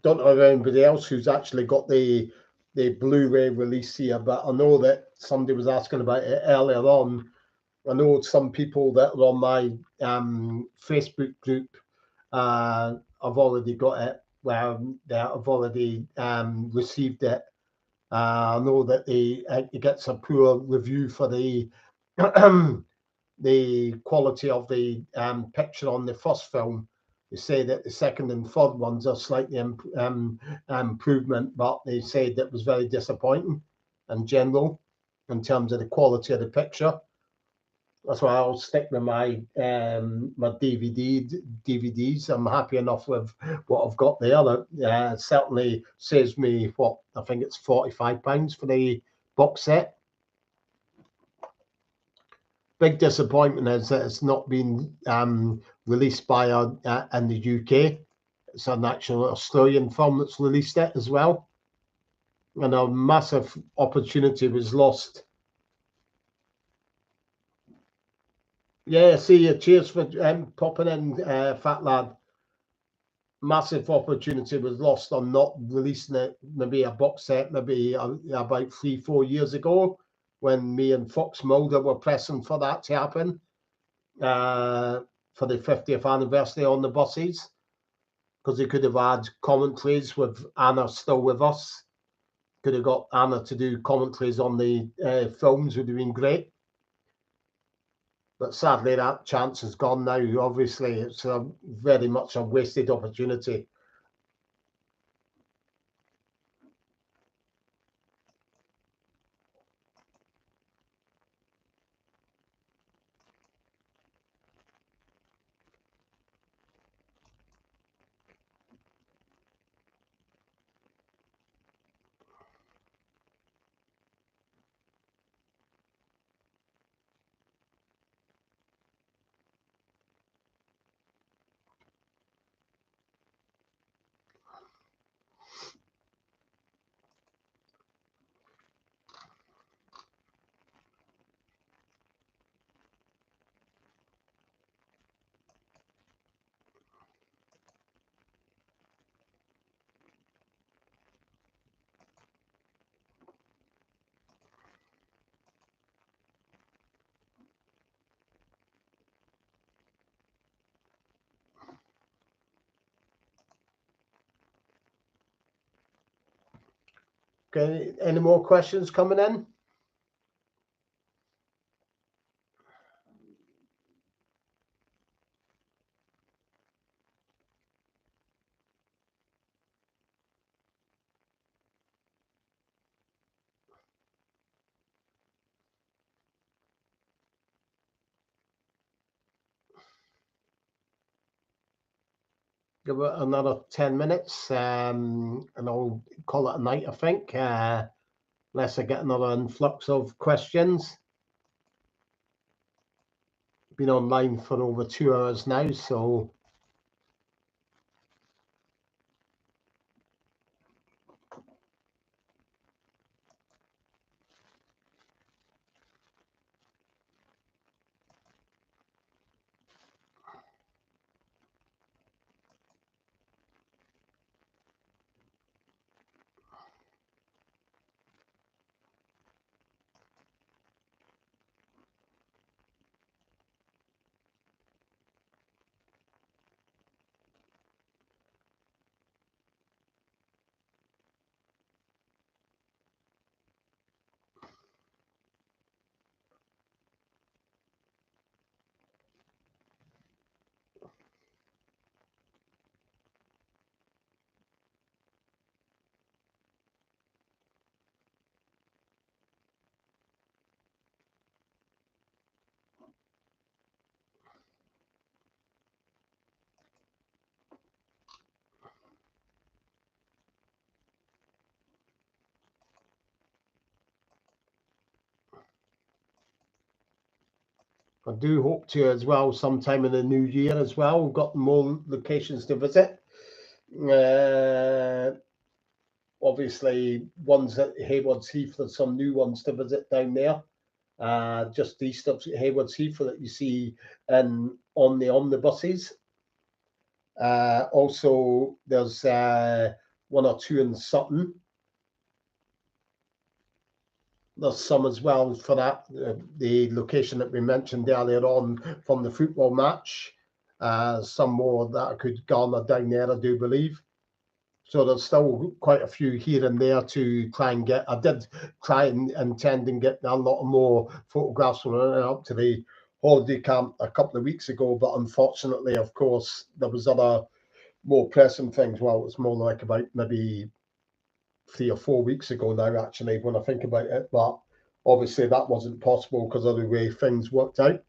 Don't know of anybody else who's actually got the Blu-ray release here, but I know that somebody was asking about it earlier on. I know some people that are on my Facebook group have already got it, where they have already received it. I know that it gets a poor review for the the quality of the picture on the first film. They say that the second and third ones are slightly improvement, but they say that was very disappointing in general in terms of the quality of the picture. That's why I'll stick with my my DVDs. I'm happy enough with what I've got there. That certainly saves me what I think it's £45 for the box set. Big disappointment is that it's not been released by in the UK. It's an actual Australian film that's released it as well, and a massive opportunity was lost. Yeah, see you. Cheers for popping in, fat lad. Massive opportunity was lost on not releasing it. Maybe a box set, maybe about 3-4 years ago, when me and Fox Mulder were pressing for that to happen, for the 50th anniversary on the buses, because they could have had commentaries with Anna still with us. Could have got Anna to do commentaries on the films, would have been great. But sadly, that chance is gone now. Obviously, it's very much a wasted opportunity. Okay, any more questions coming in? Give it another 10 minutes, and I'll call it a night, I think, unless I get another influx of questions. Been online for over 2 hours now, so I do hope to as well sometime in the new year as well. We've got more locations to visit. Obviously, ones at Haywards Heath, there's some new ones to visit down there. Just east of Haywards Heath that you see on the omnibuses. Also, there's one or two in Sutton. There's some as well for that, the location that we mentioned earlier on from the football match. Some more that I could garner down there, I do believe. So there's still quite a few here and there to try and get. I did try and intend and get a lot more photographs when I went up to the holiday camp a couple of weeks ago, but unfortunately, of course, there was other more pressing things. Well, it's more like about maybe 3 or 4 weeks ago now, actually, when I think about it. But obviously, that wasn't possible because of the way things worked out.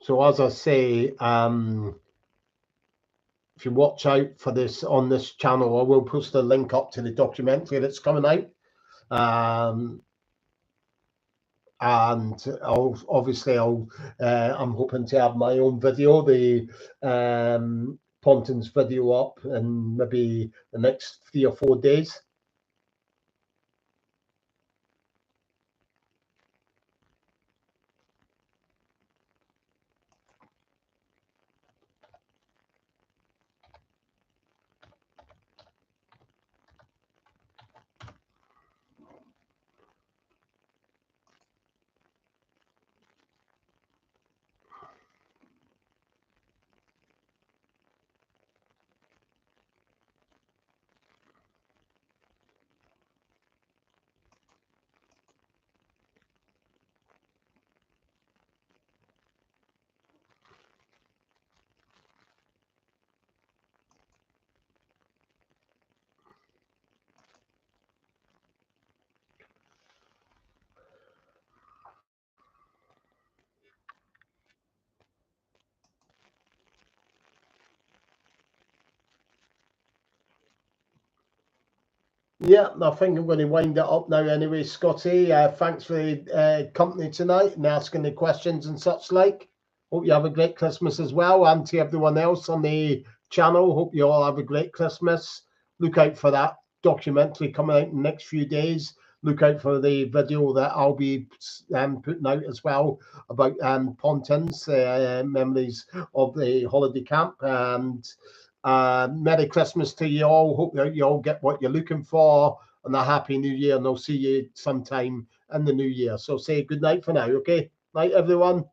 So as I say, if you watch out for this on this channel, I will post a link up to the documentary that's coming out. And I'm hoping to have my own video, the Pontins video up in maybe the next 3 or 4 days. Yeah, I think I'm going to wind it up now anyway, Scotty. Thanks for the company tonight and asking the questions and such like. Hope you have a great Christmas as well. And to everyone else on the channel, hope you all have a great Christmas. Look out for that documentary coming out in the next few days. Look out for the video that I'll be putting out as well about Pontins, memories of the holiday camp. And Merry Christmas to you all. Hope that you all get what you're looking for, and a Happy New Year. And I'll see you sometime in the new year. So say good night for now, okay? Night, everyone.